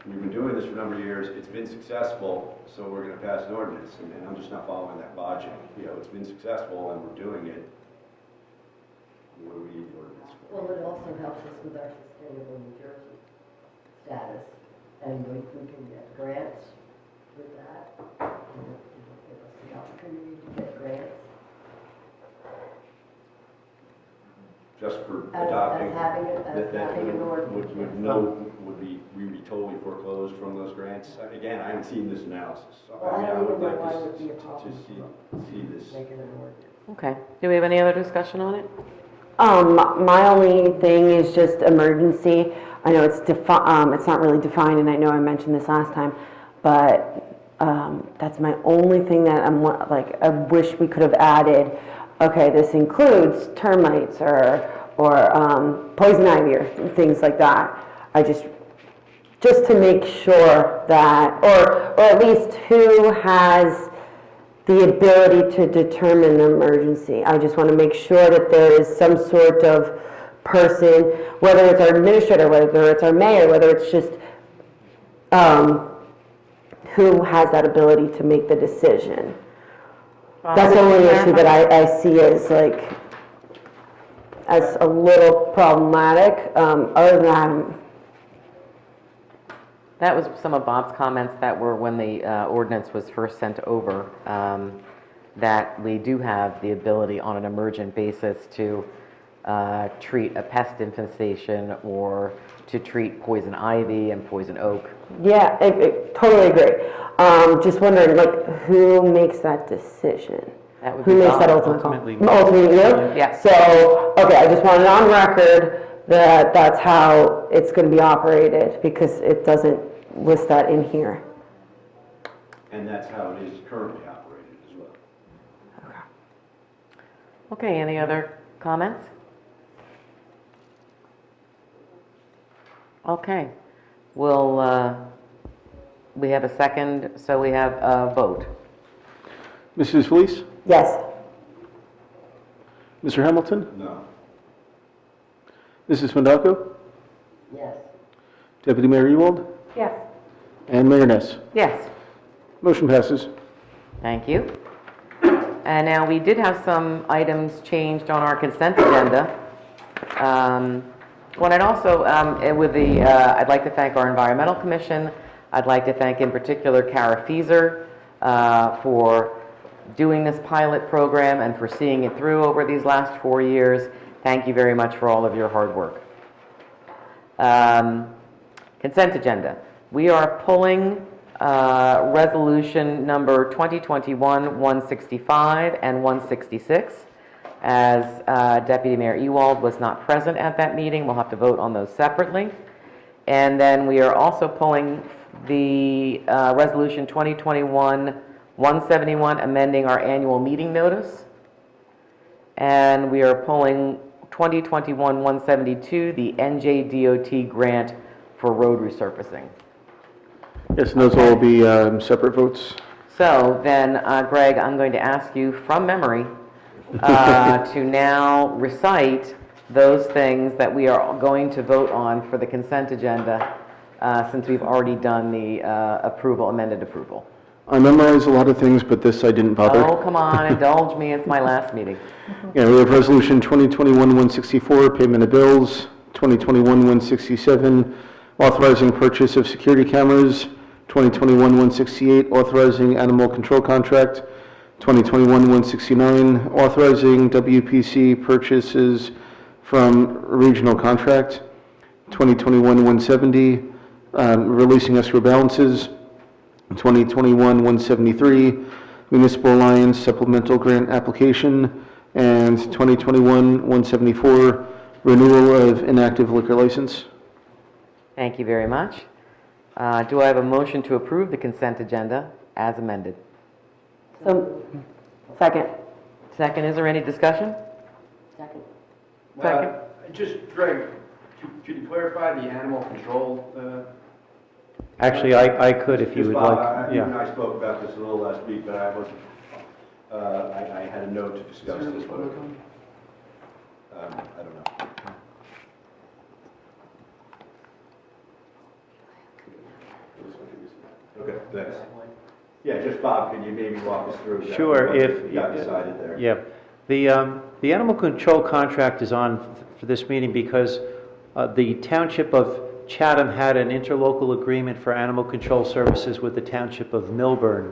we've been doing this for a number of years, it's been successful, so we're going to pass an ordinance, and I'm just not following that logic. It's been successful and we're doing it. What do we need the ordinance for? Well, it also helps us with our sustainable New Jersey status, and we can get grants with that. And it'll give us the opportunity to get grants. Just for As adopting? having an ordinance. Would we be totally foreclosed from those grants? Again, I haven't seen this analysis, so Well, I I don't would even know like why it to would be a problem see this. making an ordinance. Okay. Do we have any other discussion on it? My only thing is just emergency. I know it's not really defined, and I know I mentioned this last time, but that's my only thing that I wish we could have added. Okay, this includes termites or poison ivy or things like that. I just to make sure that, or at least who has the ability to determine the emergency. I just want to make sure that there is some sort of person, whether it's our administrator, whether it's our mayor, whether it's just who has that ability to make the decision. That's the only issue that I see as a little problematic. Other than that, That was some of Bob's comments that were when the ordinance was first sent over, that we do have the ability on an emergent basis to treat a pest infestation or to treat poison ivy and poison oak. yeah, I totally agree. Just wondering, who makes that decision? That would Who be makes Bob. that ultimate call? Ultimately. Ultimately, you? Yeah. So, okay, I just wanted on record that that's how it's going to be operated, because it doesn't list that in here. And that's how it is currently operated as well. Okay, any other comments? Okay, we have a second, so we have a vote. Mrs. Felice? Yes. Mr. Hamilton? No. Mrs. Fandacco? Yes. Deputy Mayor Ewald? Yes. And Mayor Ness. Yes. Motion passes. Thank you. And now, we did have some items changed on our consent agenda. Well, and also, I'd like to thank our Environmental Commission. I'd like to thank in particular Kara Fieser for doing this pilot program and for seeing it through over these last 4 years. Thank you very much for all of your hard work. Consent agenda. We are pulling resolution number 2021-165 and 166. As Deputy Mayor Ewald was not present at that meeting, we'll have to vote on those separately. And then we are also pulling the Resolution 2021-171, amending our annual meeting notice. And we are pulling 2021-172, the NJDOT grant for road resurfacing. Yes, and those will all be separate votes. So then, Greg, I'm going to ask you from memory to now recite those things that we are going to vote on for the consent agenda, since we've already done the amended approval. I memorize a lot of things, but this I didn't bother. Oh, come on, indulge me, it's my last meeting. Yeah, we have Resolution 2021-164, payment of bills, 2021-167, authorizing purchase of security cameras, 2021-168, authorizing animal control contract, 2021-169, authorizing WPC purchases from regional contract, 2021-170, releasing escrow balances, 2021-173, Municipal Alliance supplemental grant application, and 2021-174, renewal of inactive liquor license. Thank you very much. Do I have a motion to approve the consent agenda as amended? So, second. Second, is there any discussion? Second. Second. Just, Greg, could you clarify the animal control? Actually, I could if you would like. You and Yeah. I spoke about this a little last week, but I wasn't, I had a note to discuss this, but, I don't know. Okay, thanks. Yeah, just Bob, can you maybe walk us through that? Sure, What if... got decided there? Yeah. The animal control contract is on for this meeting because the Township of Chatham had an interlocal agreement for animal control services with the Township of Milburn.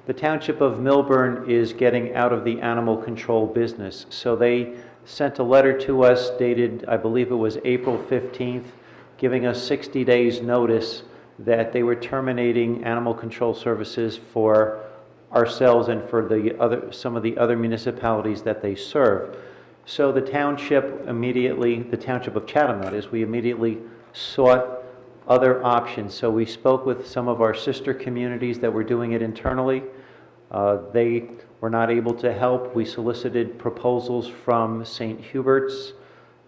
The Township of Milburn is getting out of the animal control business, so they sent a letter to us dated, I believe it was April 15th, giving us 60 days notice that they were terminating animal control services for ourselves and for some of the other municipalities that they serve. So the township immediately, the Township of Chatham that is, we immediately sought other options. So we spoke with some of our sister communities that were doing it internally. They were not able to help. We solicited proposals from St. Hubert's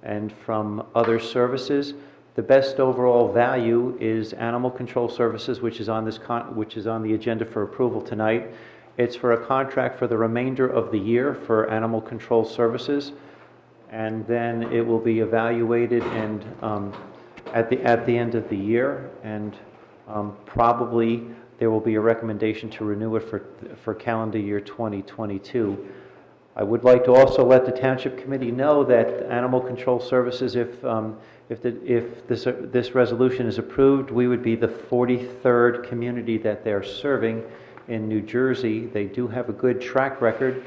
and from other services. The best overall value is animal control services, which is on the agenda for approval tonight. It's for a contract for the remainder of the year for animal control services, and then it will be evaluated and at the end of the year, and probably there will be a recommendation to renew it for calendar year 2022. I would like to also let the Township Committee know that animal control services, if this resolution is approved, we would be the 43rd community that they're serving in New Jersey. They do have a good track record.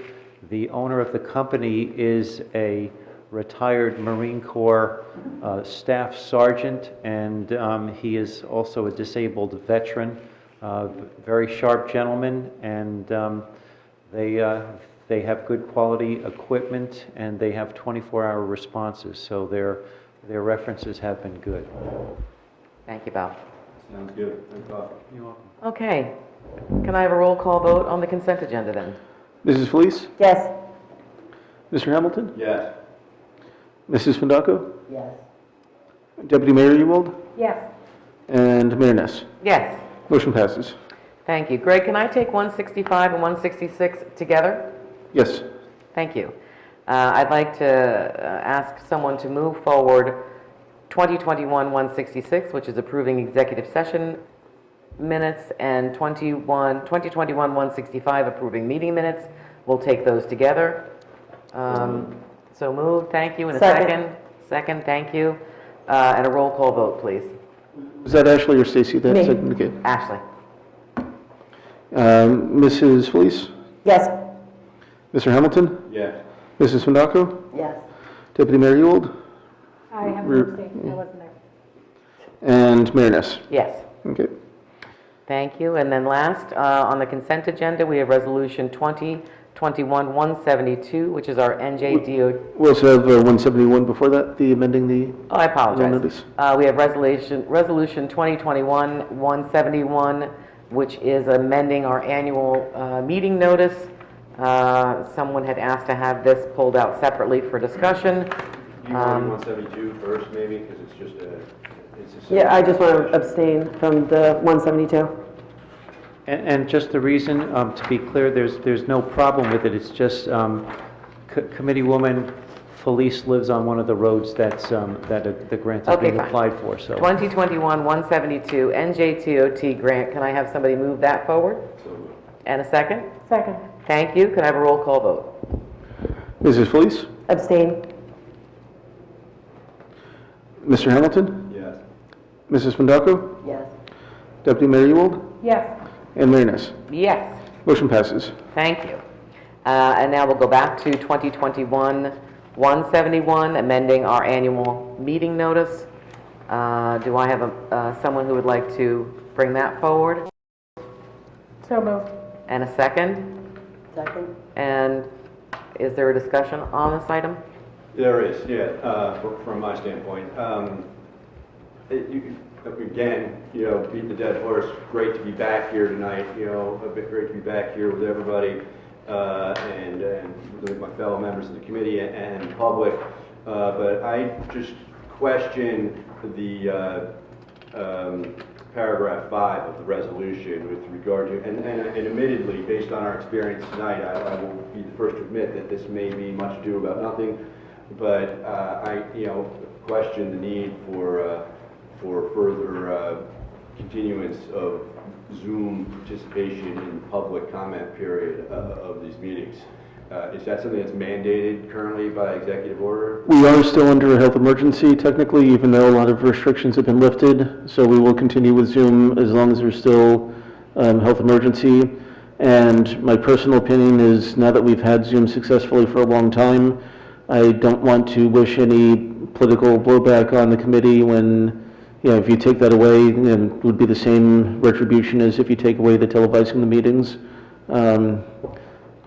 The owner of the company is a retired Marine Corps staff sergeant, and he is also a disabled veteran, very sharp gentleman, and they have good quality equipment, and they have 24-hour responses, so their references have been good. Thank you, Bob. Sounds good. Thanks, Bob. You're welcome. Okay. Can I have a roll call vote on the consent agenda then? Mrs. Felice? Yes. Mr. Hamilton? Yes. Mrs. Fundaco? Yes. Deputy Mayor Ewald? Yes. And Mayor Ness. Yes. Motion passes. Thank you. Greg, can I take 165 and 166 together? Yes. Thank you. I'd like to ask someone to move forward 2021-166, which is approving executive session minutes, and 2021-165, approving meeting minutes. We'll take those together. So moved, thank you. And a second? Second, thank you. And a roll call vote, please. Was that Ashley or Stacy? That Me. second? Okay. Ashley? Mrs. Felice? Yes. Mr. Hamilton? Yes. Mrs. Fundaco? Yes. Deputy Mayor Ewald? I have Re- no abstain, I wasn't there. And Mayor Ness. Yes. Okay. Thank you. And then last, on the consent agenda, we have Resolution 2021-172, which is our NJDO. We also have 171 before that, the amending the... Oh, I apologize. notice. We have resolution 2021-171, which is amending our annual meeting notice. Someone had asked to have this pulled out separately for discussion. Do you want 172 first, maybe, because it's just a... Yeah, I just want to abstain from the 172. And just the reason, to be clear, there's no problem with it. It's just Committeewoman Felice lives on one of the roads that the grant is Okay, being fine. applied for, so. 2021-172 NJTOT grant. Can I have somebody move that forward? And a second? Second. Thank you. Can I have a roll call vote? Mrs. Felice? Abstain. Mr. Hamilton? Yes. Mrs. Fundaco? Yes. Deputy Mayor Ewald? Yes. And Mayor Ness. Yes. Motion passes. Thank you. And now we'll go back to 2021-171, amending our annual meeting notice. Do I have someone who would like to bring that forward? So moved. And a second? Second? And is there a discussion on this item? There is, yeah, from my standpoint. Again, beat the dead horse. Great to be back here tonight. A bit great to be back here with everybody and with my fellow members of the committee and public. But I just question the paragraph 5 of the resolution with regard to, and admittedly, based on our experience tonight, I will be the first to admit that this may be much ado about nothing. But I, question the need for further continuance of Zoom participation in the public comment period of these meetings. Is that something that's mandated currently by executive order? We are still under a health emergency technically, even though a lot of restrictions have been lifted. So we will continue with Zoom as long as there's still health emergency. And my personal opinion is now that we've had Zoom successfully for a long time, I don't want to wish any political blowback on the committee when, if you take that away, it would be the same retribution as if you take away the televising the meetings.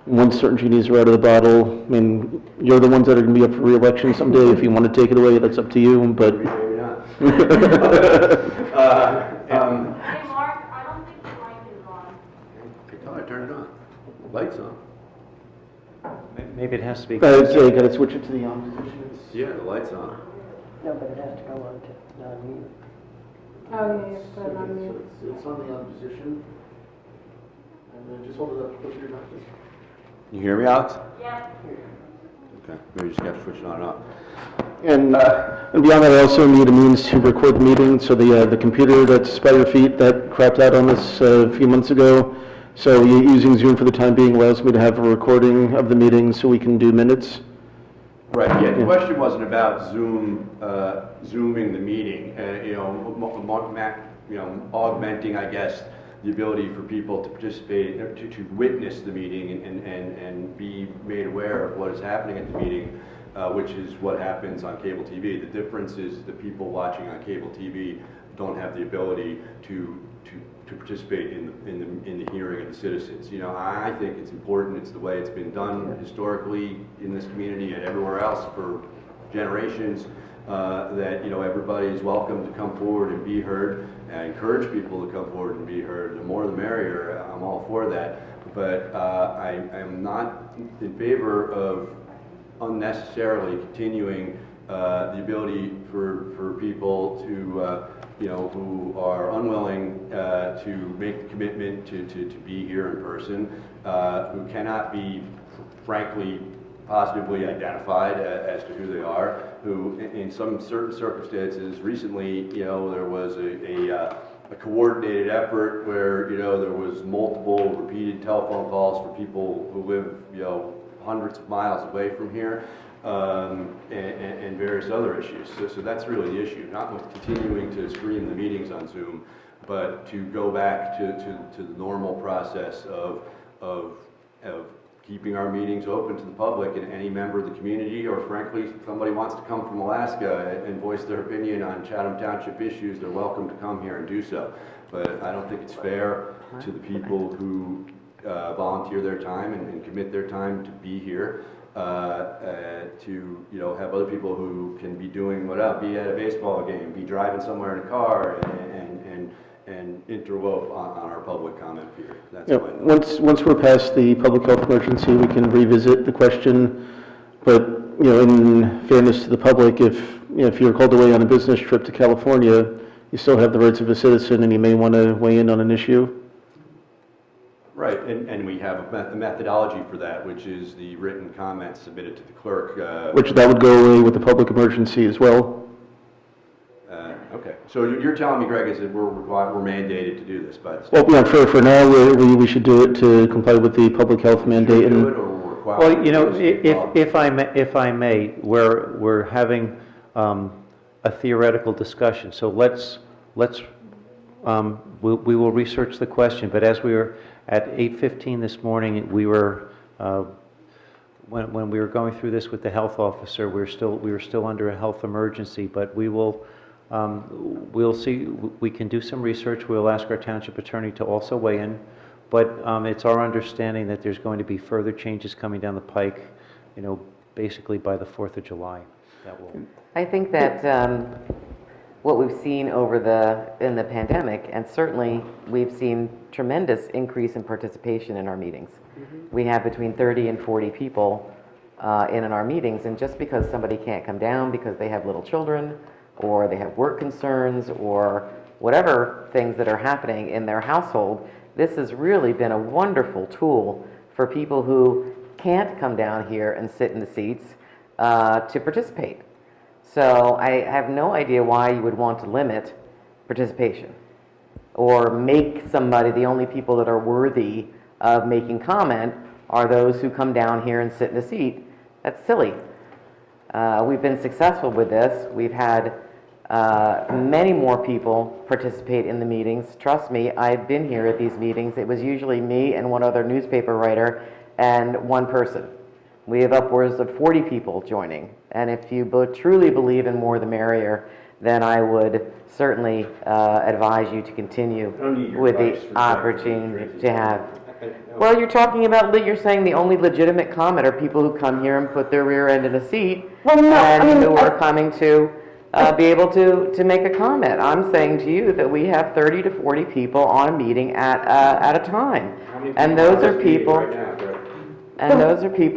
Once certain genies are out of the bottle, I mean, you're the ones that are going to be up for re-election someday. If you want to take it away, that's up to you, but... Maybe not. Hey, Mark, I don't think the mic is on. I thought I turned it on. Lights on. Maybe it has to be. You gotta switch it to the on position. Yeah, the light's on. No, but it has to go on to non-mute. Oh, yeah, you have to put it on mute. It's on the on position. And then just hold it up close to your mouth. You hear me, Alex? Yeah. Okay, maybe just have to switch it on and off. And beyond that, I also need a means to record the meeting. So the computer that's by your feet that crapped out on us a few months ago. So using Zoom for the time being allows me to have a recording of the meeting so we can do minutes. Right, yeah, the question wasn't about Zooming the meeting, augmenting, I guess, the ability for people to participate, to witness the meeting and be made aware of what is happening at the meeting, which is what happens on cable TV. The difference is the people watching on cable TV don't have the ability to participate in the hearing of the citizens. I think it's important. It's the way it's been done historically in this community and everywhere else for generations. That everybody is welcome to come forward and be heard. And I encourage people to come forward and be heard. The more the merrier. I'm all for that. But I am not in favor of unnecessarily continuing the ability for people to who are unwilling to make the commitment to be here in person, who cannot be, frankly, positively identified as to who they are, who in some certain circumstances recently, there was a coordinated effort where, there was multiple repeated telephone calls for people who live, hundreds of miles away from here. And various other issues. So that's really the issue, not with continuing to stream the meetings on Zoom, but to go back to the normal process of keeping our meetings open to the public, and any member of the community, or frankly, if somebody wants to come from Alaska and voice their opinion on Chatham Township issues, they're welcome to come here and do so. But I don't think it's fair to the people who volunteer their time and commit their time to be here, to, you know, have other people who can be doing whatever, be at a baseball game, be driving somewhere in a car, and interwoven on our public comment period. That's Yeah, once we're past the public health emergency, we can revisit the question. But, you know, in fairness to the public, if you're called away on a business trip to California, you still have the rights of a citizen, and you may want to weigh in on an issue. Right, and we have a methodology for that, which is the written comments submitted to the clerk. Which that would go away with the public emergency as well. Okay, so you're telling me, Greg, is that we're mandated to do this by the state? Well, yeah, for now, we should do it to comply with the public health mandate. Should we do it, or we're required? Well, you know, if I may, we're having a theoretical discussion, so we will research the question, but as we were at 8:15 this morning, we were, when we were going through this with the health officer, we were still under a health emergency, but we'll see, we can do some research, we'll ask our township attorney to also weigh in, but it's our understanding that there's going to be further changes coming down the pike, you know, basically by the 4th of July. That will. I think that what we've seen in the pandemic, and certainly we've seen tremendous increase in participation in our meetings. We have between 30 and 40 people in our meetings, and just because somebody can't come down because they have little children, or they have work concerns, or whatever things that are happening in their household, this has really been a wonderful tool for people who can't come down here and sit in the seats to participate. So I have no idea why you would want to limit participation or make somebody, the only people that are worthy of making comment are those who come down here and sit in a seat. That's silly. We've been successful with this. We've had many more people participate in the meetings. Trust me, I've been here at these meetings. It was usually me and one other newspaper writer and one person. We have upwards of 40 people joining. And if you truly believe in more the merrier, then I would certainly advise you to continue with the opportunity to have. Well, you're talking about, you're saying the only legitimate comment are people who come here and put their rear end in a seat, and who are coming to be able to make a comment. I'm saying to you that we have 30 to 40 people on a meeting at a time. And those are people,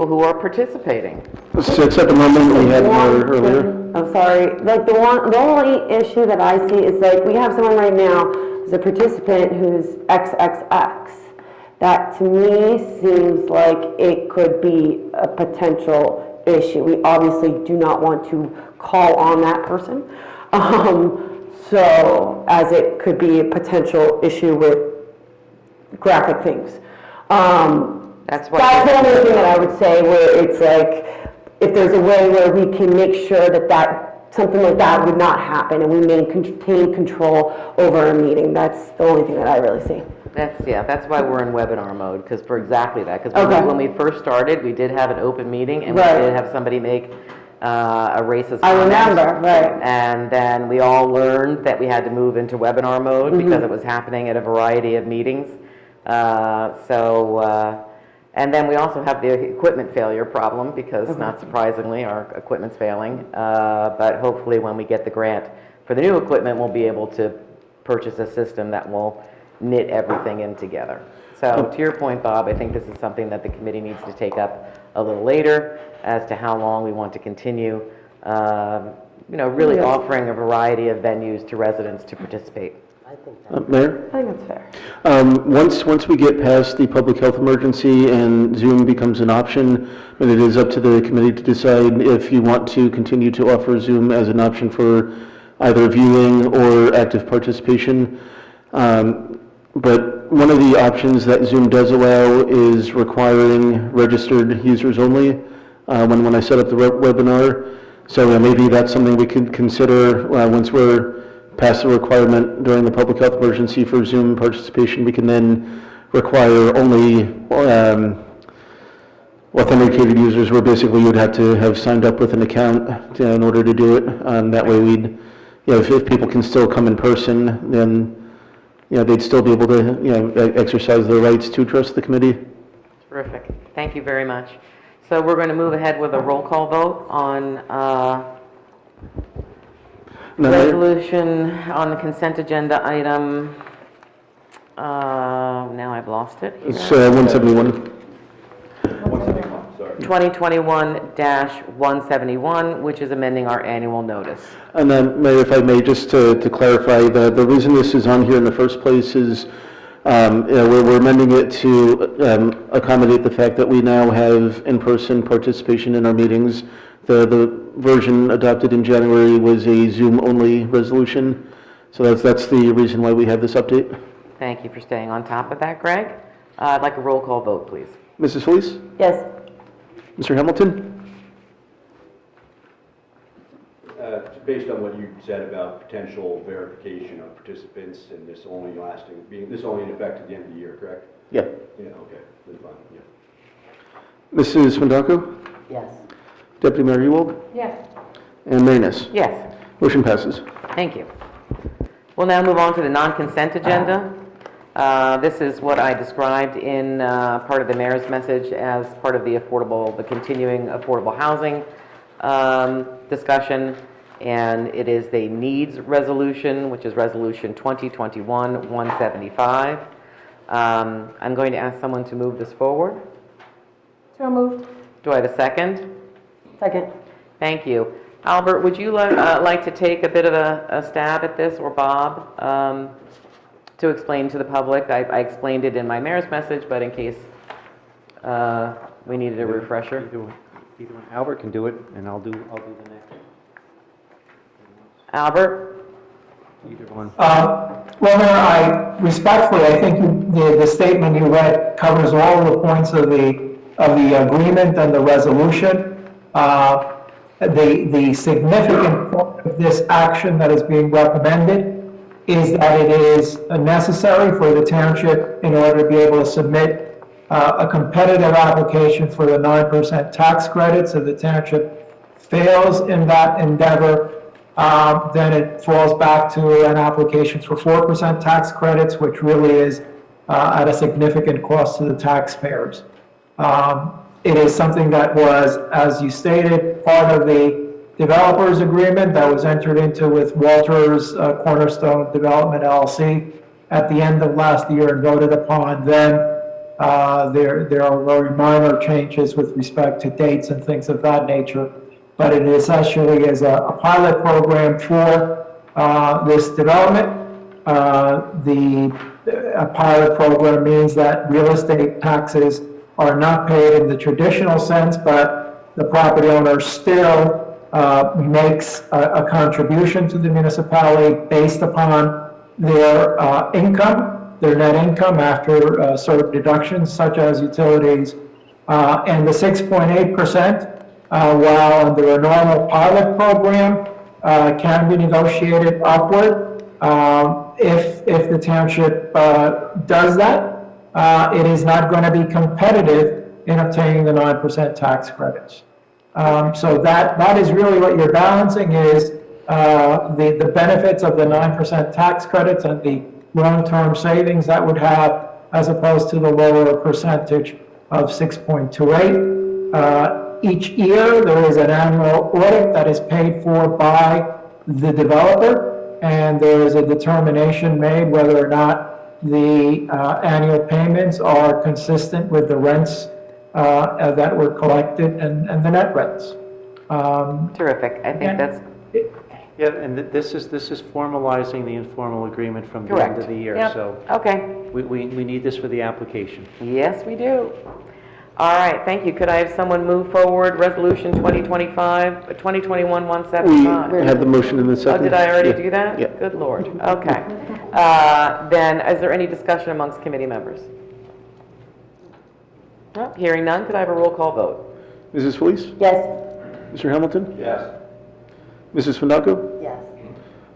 who are participating. So it's at the moment we had more earlier. I'm sorry, like the only issue that I see is like, we have someone right now who's a participant who's XXX. That to me seems like it could be a potential issue. We obviously do not want to call on that person. So as it could be a potential issue with graphic things. That's the only thing that I would say, where it's like, if there's a way where we can make sure that something like that would not happen and we maintain control over a meeting, that's the only thing that I really see. That's why we're in webinar mode, because for exactly that. Because when we first started, we did have an open meeting, and we did have somebody make a racist comment. I remember, right. And then we all learned that we had to move into webinar mode because it was happening at a variety of meetings. And then we also have the equipment failure problem, because not surprisingly, our equipment's failing. But hopefully when we get the grant for the new equipment, we'll be able to purchase a system that will knit everything in together. So to your point, Bob, I think this is something that the committee needs to take up a little later as to how long we want to continue, really offering a variety of venues to residents to participate. Mayor? I think that's fair. Once we get past the public health emergency and Zoom becomes an option, and it is up to the committee to decide if you want to continue to offer Zoom as an option for either viewing or active participation. But one of the options that Zoom does allow is requiring registered users only when I set up the webinar. So maybe that's something we could consider once we're past the requirement during the public health emergency for Zoom participation. We can then require only authenticated users, where basically you'd have to have signed up with an account in order to do it. That way if people can still come in person, then they'd still be able to, exercise their rights to address the committee. Terrific. Thank you very much. So we're going to move ahead with a roll call vote on resolution on the consent agenda item. Now I've lost it. It's 171. 2021-171, which is amending our annual notice. And then, Mayor, if I may, just to clarify, the reason this is on here in the first place is we're amending it to accommodate the fact that we now have in-person participation in our meetings. The version adopted in January was a Zoom-only resolution, so that's the reason why we have this update. Thank you for staying on top of that, Greg. I'd like a roll call vote, please. Mrs. Felice? Yes. Mr. Hamilton? Based on what you said about potential verification of participants and this only in effect at the end of the year, correct? Yeah. Yeah, okay, then fine, yeah. Mrs. Fondaco? Yes. Deputy Mayor Ewald? Yes. And Mayor Ness? Yes. Motion passes. Thank you. We'll now move on to the non-consent agenda. This is what I described in part of the mayor's message as part of the continuing affordable housing discussion, and it is the needs resolution, which is resolution 2021-175. I'm going to ask someone to move this forward. So moved. Do I have a second? Second. Thank you. Albert, would you like to take a bit of a stab at this, or Bob, to explain to the public? I explained it in my mayor's message, but in case we needed a refresher. Either one. Albert can do it, and I'll do the next. Albert? Either one. Well, Mayor, I think the statement you read covers all the points of the agreement and the resolution. The significant point of this action that is being recommended is that it is necessary for the township, in order to be able to submit a competitive application for the 9% tax credits. If the township fails in that endeavor, then it falls back to an application for 4% tax credits, which really is at a significant cost to the taxpayers. It is something that was, as you stated, part of the developers agreement that was entered into with Walters Cornerstone Development LLC at the end of last year and voted upon then. There are very minor changes with respect to dates and things of that nature, but it essentially is a pilot program for this development. A pilot program means that real estate taxes are not paid in the traditional sense, but the property owner still makes a contribution to the municipality based upon their income, their net income after certain deductions such as utilities. And the 6.8%, while under a normal pilot program, can be negotiated upward. If the township does that, it is not going to be competitive in obtaining the 9% tax credits. So that is really what you're balancing is the benefits of the 9% tax credits and the long-term savings that would have, as opposed to the lower percentage of 6.28. Each year, there is an annual audit that is paid for by the developer, and there is a determination made whether or not the annual payments are consistent with the rents that were collected and the net rents. Terrific. I think that's... Yeah, and this is formalizing the informal agreement from the end of the year. Yep. So okay. We need this for the application. Yes, we do. All right, thank you. Could I have someone move forward Resolution 2021-175? We have the motion in the second. Oh, did I already do that? Yeah. Good Lord. Okay. Then, is there any discussion amongst committee members? No, hearing none, could I have a roll call vote? Mrs. Felice? Yes. Mr. Hamilton? Yes. Mrs. Fondaco? Yes.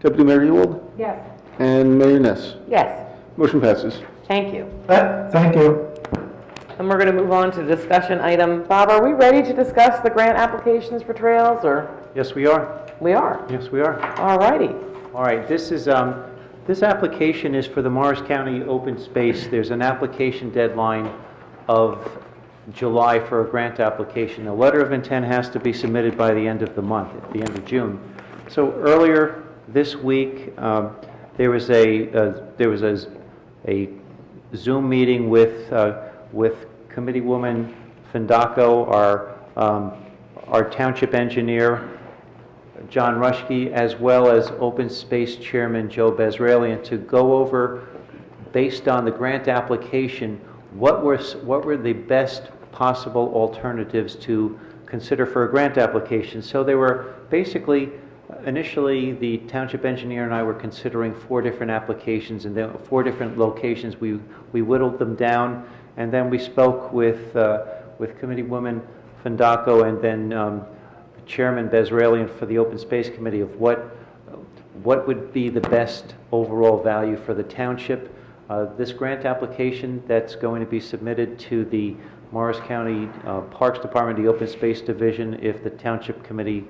Deputy Mayor Ewald? Yes. And Mayor Ness? Yes. Motion passes. Thank you. Thank you. And we're going to move on to discussion item. Bob, are we ready to discuss the grant applications for trails, or? Yes, we are. We are. Yes, we are. All righty. All right, this is This application is for the Morris County Open Space. There's an application deadline of July for a grant application. A letter of intent has to be submitted by the end of the month, at the end of June. So earlier this week, there was a Zoom meeting with Committeewoman Findaco, our township engineer, John Rushke, as well as Open Space Chairman Joe Bezralian, to go over, based on the grant application, what were the best possible alternatives to consider for a grant application. So they were basically, initially, the township engineer and I were considering 4 different applications, and then 4 different locations. We whittled them down, and then we spoke with Committeewoman Findaco and then Chairman Bezralian for the Open Space Committee of what would be the best overall value for the township. This grant application that's going to be submitted to the Morris County Parks Department, the Open Space Division, if the Township Committee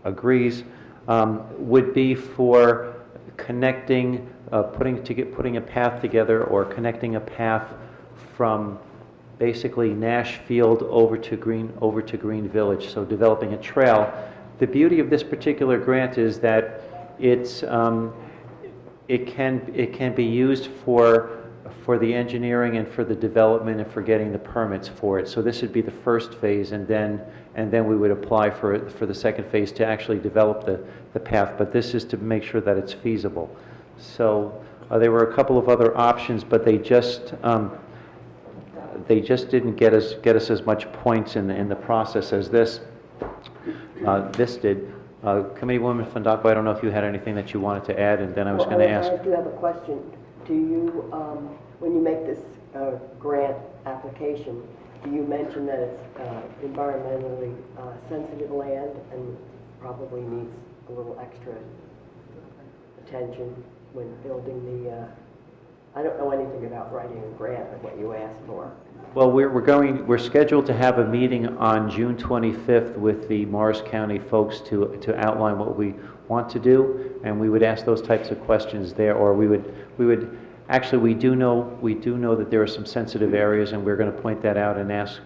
agrees, would be for connecting, putting a path together, or connecting a path from basically Nash Field over to Green Village, so developing a trail. The beauty of this particular grant is that it can be used for the engineering and for the development and for getting the permits for it. So this would be the first phase, and then we would apply for the second phase to actually develop the path. But this is to make sure that it's feasible. So there were a couple of other options, but they just didn't get us as much points in the process as this did. Committeewoman Findaco, I don't know if you had anything that you wanted to add, and then I was going to ask. I do have a question. Do you, when you make this grant application, do you mention that it's environmentally sensitive land and probably needs a little extra attention when building the, I don't know anything about writing a grant and what you asked for. Well, we're scheduled to have a meeting on June 25th with the Morris County folks to outline what we want to do, and we would ask those types of questions there, or we would actually, we do know that there are some sensitive areas, and we're going to point that out and ask,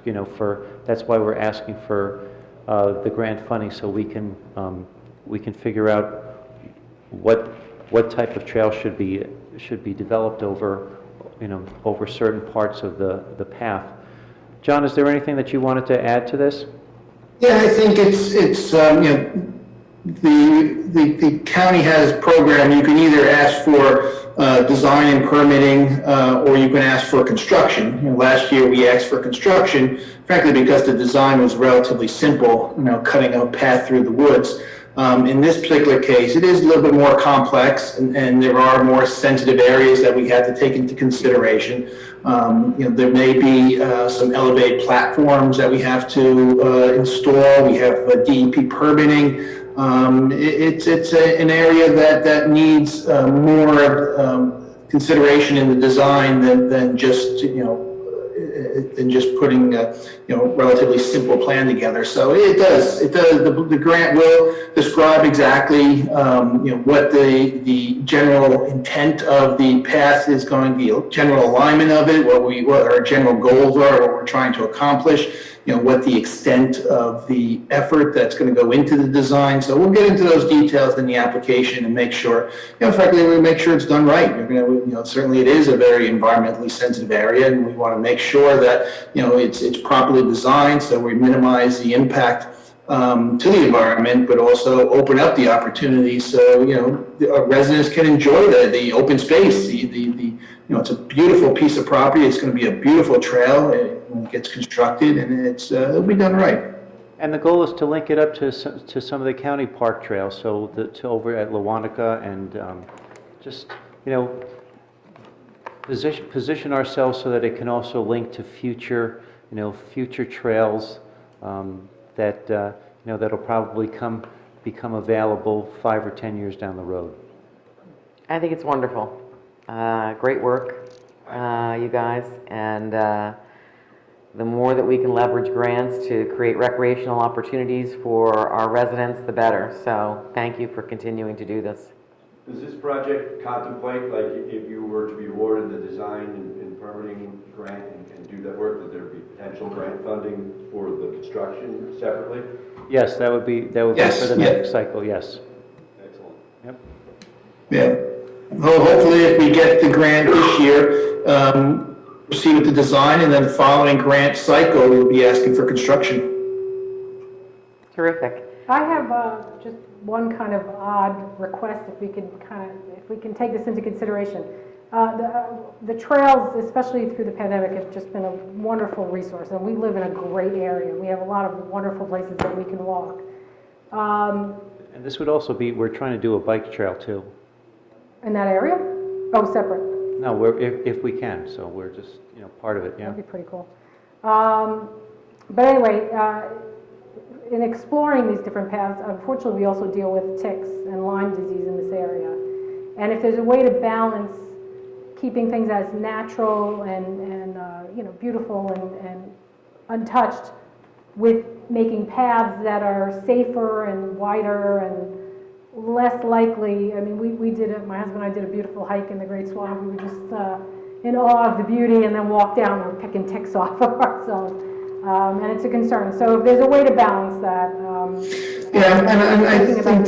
that's why we're asking for the grant funding, so we can figure out what type of trail should be developed over certain parts of the path. John, is there anything that you wanted to add to this? Yeah, I think it's the county has a program. You can either ask for design and permitting, or you can ask for construction. Last year we asked for construction, frankly, because the design was relatively simple, cutting a path through the woods. In this particular case, it is a little bit more complex, and there are more sensitive areas that we have to take into consideration. There may be some elevated platforms that we have to install. We have DEP permitting. It's an area that needs more consideration in the design than just putting a relatively simple plan together. So it does. The grant will describe exactly what the general intent of the path is going to be, general alignment of it, what our general goals are, what we're trying to accomplish, what the extent of the effort that's going to go into the design. So we'll get into those details in the application and make sure, frankly, we make sure it's done right. Certainly it is a very environmentally sensitive area, and we want to make sure that, it's properly designed so we minimize the impact to the environment, but also open up the opportunities so, our residents can enjoy the open space. It's a beautiful piece of property. It's going to be a beautiful trail when it gets constructed, and it'll be done right. And the goal is to link it up to some of the county park trails, so to over at Lewanika, and position ourselves so that it can also link to future trails that'll probably become available 5 or 10 years down the road. I think it's wonderful. Great work, you guys, and the more that we can leverage grants to create recreational opportunities for our residents, the better. So thank you for continuing to do this. Does this project contemplate, like, if you were to be awarded the design and permitting grant and do that work, that there would be potential grant funding for the construction separately? Yes, that would be Yes, for the yeah. next cycle, yes. Excellent. Yep. Yeah. Well, hopefully, if we get the grant this year, proceed with the design, and then the following grant cycle, we'll be asking for construction. Terrific. I have just one kind of odd request, if we can take this into consideration. The trails, especially through the pandemic, have just been a wonderful resource, and we live in a great area. We have a lot of wonderful places that we can walk. And this would also be, we're trying to do a bike trail too. In that area? Oh, separate. No, if we can, so we're just, part of it, yeah. That'd be pretty cool. But anyway, in exploring these different paths, unfortunately, we also deal with ticks and Lyme disease in this area. And if there's a way to balance keeping things as natural and beautiful and untouched with making paths that are safer and wider and less likely, I mean, my husband and I did a beautiful hike in the Great Swamp. We were just in awe of the beauty, and then walked down, we were picking ticks off of ourselves. And it's a concern. So if there's a way to balance that. Yeah, and I think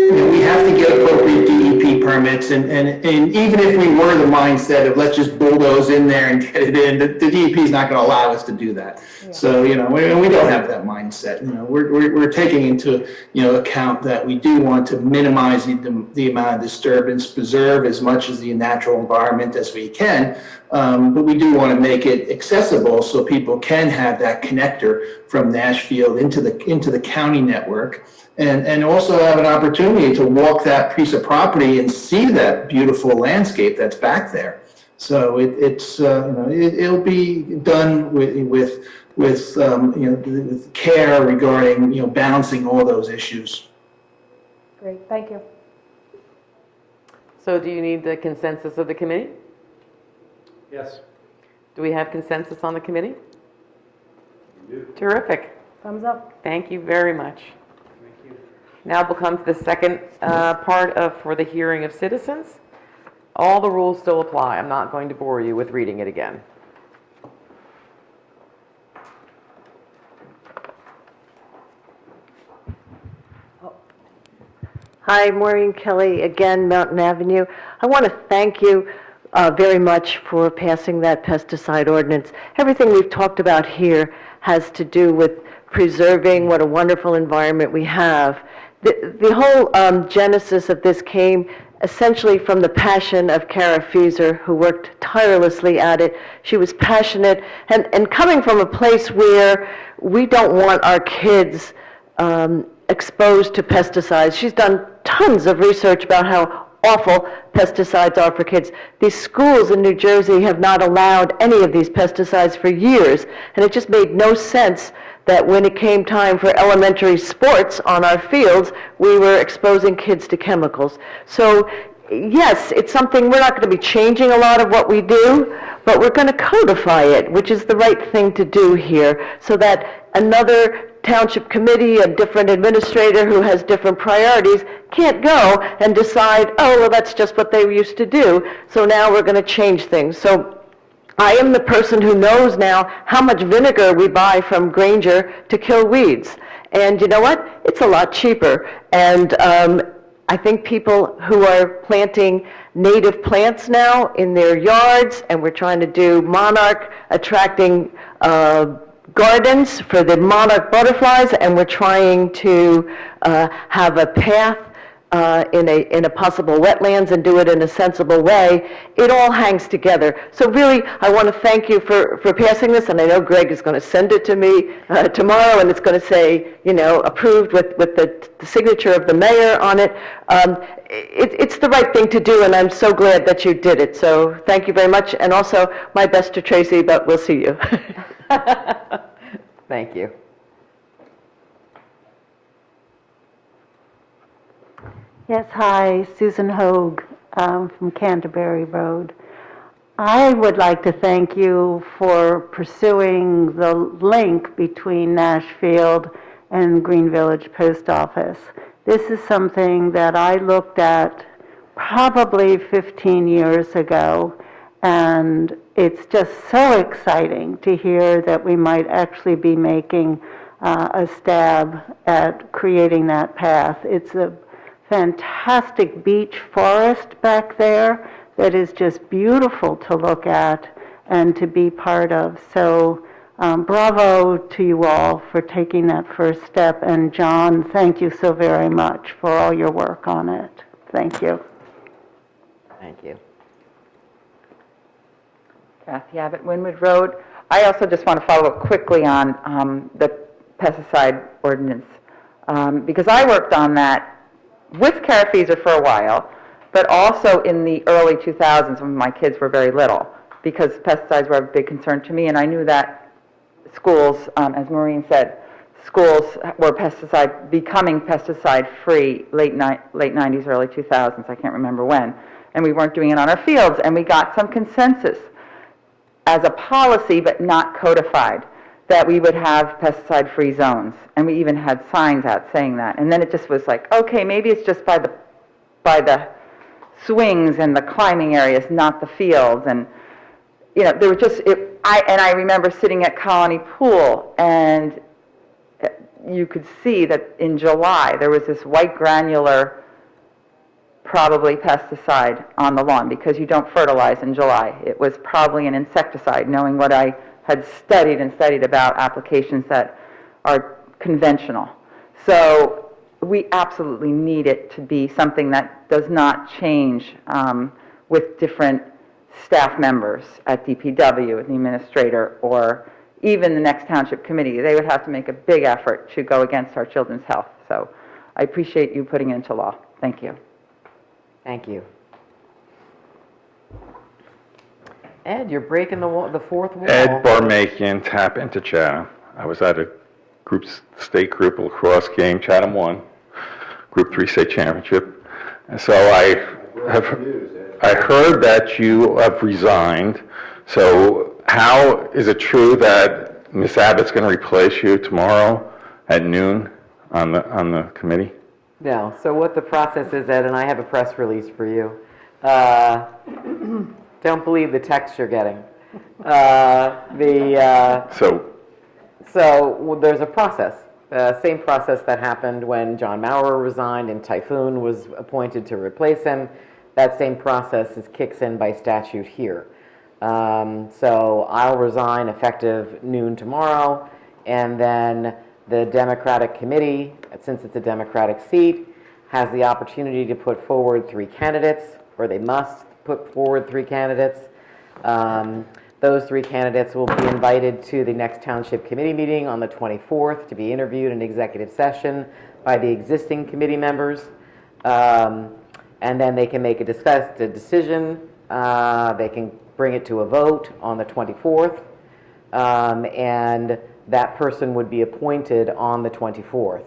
we have to get appropriate DEP permits, and even if we were the mindset of let's just bulldoze in there and get it in, the DEP is not going to allow us to do that. Yeah. So, we don't have that mindset. We're taking into, account that we do want to minimize the amount of disturbance, preserve as much as the natural environment as we can, but we do want to make it accessible so people can have that connector from Nashville into the county network, and also have an opportunity to walk that piece of property and see that beautiful landscape that's back there. So it'll be done with care regarding balancing all those issues. Great, thank you. So do you need the consensus of the committee? Yes. Do we have consensus on the committee? We do. Terrific. Thumbs up. Thank you very much. Thank you. Now we'll come to the second part for the hearing of citizens. All the rules still apply. I'm not going to bore you with reading it again. Hi, Maureen Kelly, again, Mountain Avenue. I want to thank you very much for passing that pesticide ordinance. Everything we've talked about here has to do with preserving what a wonderful environment we have. The whole genesis of this came essentially from the passion of Kara Fieser, who worked tirelessly at it. She was passionate, and coming from a place where we don't want our kids exposed to pesticides. She's done tons of research about how awful pesticides are for kids. These schools in New Jersey have not allowed any of these pesticides for years, and it just made no sense that when it came time for elementary sports on our fields, we were exposing kids to chemicals. So yes, it's something, we're not going to be changing a lot of what we do, but we're going to codify it, which is the right thing to do here, so that another township committee, a different administrator who has different priorities, can't go and decide, oh, well, that's just what they used to do, so now we're going to change things. So I am the person who knows now how much vinegar we buy from Granger to kill weeds. And you know what? It's a lot cheaper. And I think people who are planting native plants now in their yards, and we're trying to do monarch attracting gardens for the monarch butterflies, and we're trying to have a path in a possible wetlands and do it in a sensible way. It all hangs together. So really, I want to thank you for passing this, and I know Greg is going to send it to me tomorrow, and it's going to say, approved with the signature of the mayor on it. It's the right thing to do, and I'm so glad that you did it. So thank you very much, and also my best to Tracy, but we'll see you. Thank you. Yes, hi, Susan Hoag from Canterbury Road. I would like to thank you for pursuing the link between Nashfield and Green Village Post Office. This is something that I looked at probably 15 years ago. And it's just so exciting to hear that we might actually be making a stab at creating that path. It's a fantastic beach forest back there that is just beautiful to look at and to be part of. So bravo to you all for taking that first step. And John, thank you so very much for all your work on it. Thank you. Thank you. Kathy Abbott, Winwood Road. I also just want to follow up quickly on the pesticide ordinance, because I worked on that with Kara Feeser for a while, but also in the early 2000s when my kids were very little, because pesticides were a big concern to me, and I knew that schools, as Maureen said, schools were becoming pesticide-free late 90s, early 2000s, I can't remember when, and we weren't doing it on our fields, and we got some consensus as a policy, but not codified, that we would have pesticide-free zones. And we even had signs out saying that. And then it just was like, okay, maybe it's just by the swings and the climbing areas, not the fields. And, you know, there were just, I remember sitting at Colony Pool, and you could see that in July there was this white granular, probably pesticide on the lawn, because you don't fertilize in July. It was probably an insecticide, knowing what I had studied about applications that are conventional. So we absolutely need it to be something that does not change with different staff members at DPW, the administrator, or even the next township committee. They would have to make a big effort to go against our children's health. So I appreciate you putting it into law. Thank you. Thank you. Ed, you're breaking the fourth wall. Ed Barmakian, Tap into Chatham. I was at a state group lacrosse game, Chatham won, Group 3 state championship. And so I heard that you have resigned. So how is it true that Ms. Abbott's going to replace you tomorrow at noon on the committee? No. So what the process is, Ed, and I have a press release for you. Don't believe the text you're getting. So there's a process. Same process that happened when John Maurer resigned and Typhoon was appointed to replace him. That same process kicks in by statute here. So I'll resign effective noon tomorrow, and then the Democratic committee, since it's a Democratic seat, has the opportunity to put forward 3 candidates, or they must put forward 3 candidates. Those 3 candidates will be invited to the next township committee meeting on the 24th to be interviewed in executive session by the existing committee members. And then they can make a decision. They can bring it to a vote on the 24th. And that person would be appointed on the 24th.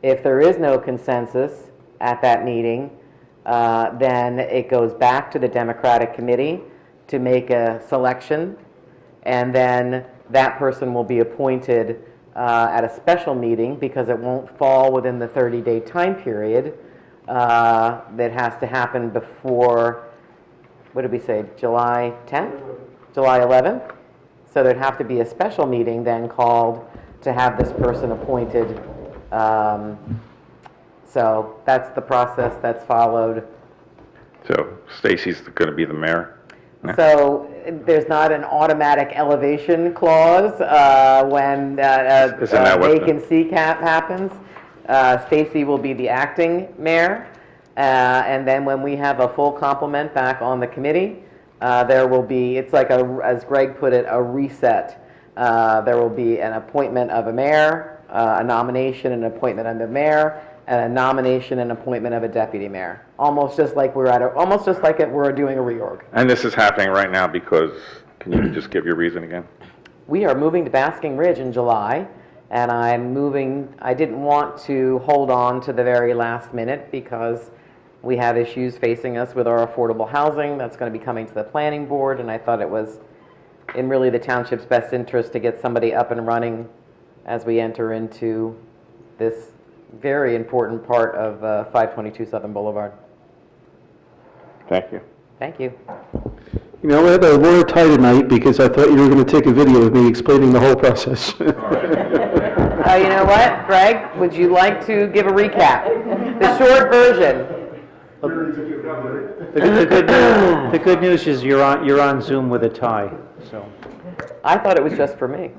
If there is no consensus at that meeting, then it goes back to the Democratic committee to make a selection, and then that person will be appointed at a special meeting, because it won't fall within the 30-day time period that has to happen before, what did we say, July 10th? July 11th? So there'd have to be a special meeting then called to have this person appointed. So that's the process that's followed. So Stacy's going to be the mayor? No? So there's not an automatic elevation clause when a vacancy cap happens. Stacy will be the acting mayor. And then when we have a full complement back on the committee, there will be, it's like, as Greg put it, a reset. There will be an appointment of a mayor, a nomination and appointment of the mayor, and a nomination and appointment of a deputy mayor. Almost just like we're doing a reorg. And this is happening right now because, can you just give your reason again? We are moving to Basking Ridge in July, and I didn't want to hold on to the very last minute because we have issues facing us with our affordable housing that's going to be coming to the planning board, and I thought it was in really the township's best interest to get somebody up and running as we enter into this very important part of 522 Southern Boulevard. Thank you. Thank you. You know what, I wore a tie tonight because I thought you were going to take a video of me explaining the whole process. You know what, Greg, would you like to give a recap? The short version. The good news is you're on Zoom with a tie, so. I thought it was just for me.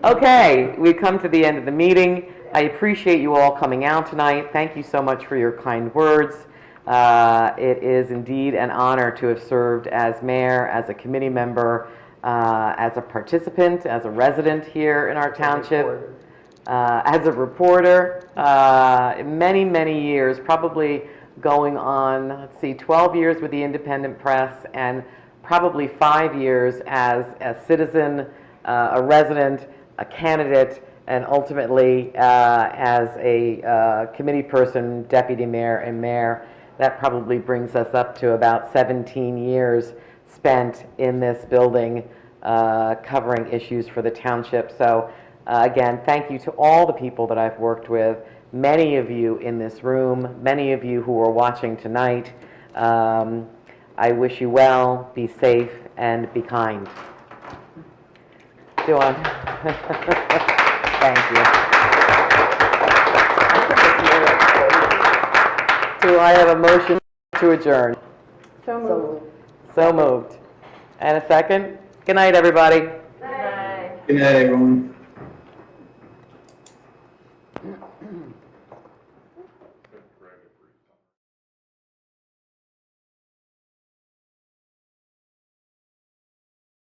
Okay, we've come to the end of the meeting. I appreciate you all coming out tonight. Thank you so much for your kind words. It is indeed an honor to have served as mayor, as a committee member, as a participant, as a resident here in our township, as a reporter, many, many years, probably going on, let's see, 12 years with the Independent Press and probably 5 years as a citizen, a resident, a candidate, and ultimately as a committee person, deputy mayor, and mayor. That probably brings us up to about 17 years spent in this building covering issues for the township. So again, thank you to all the people that I've worked with, many of you in this room, many of you who are watching tonight. I wish you well, be safe, and be kind. Do on. Thank you. Do I have a motion to adjourn? So moved. So moved. And a second? Good night, everybody. Good night, everyone.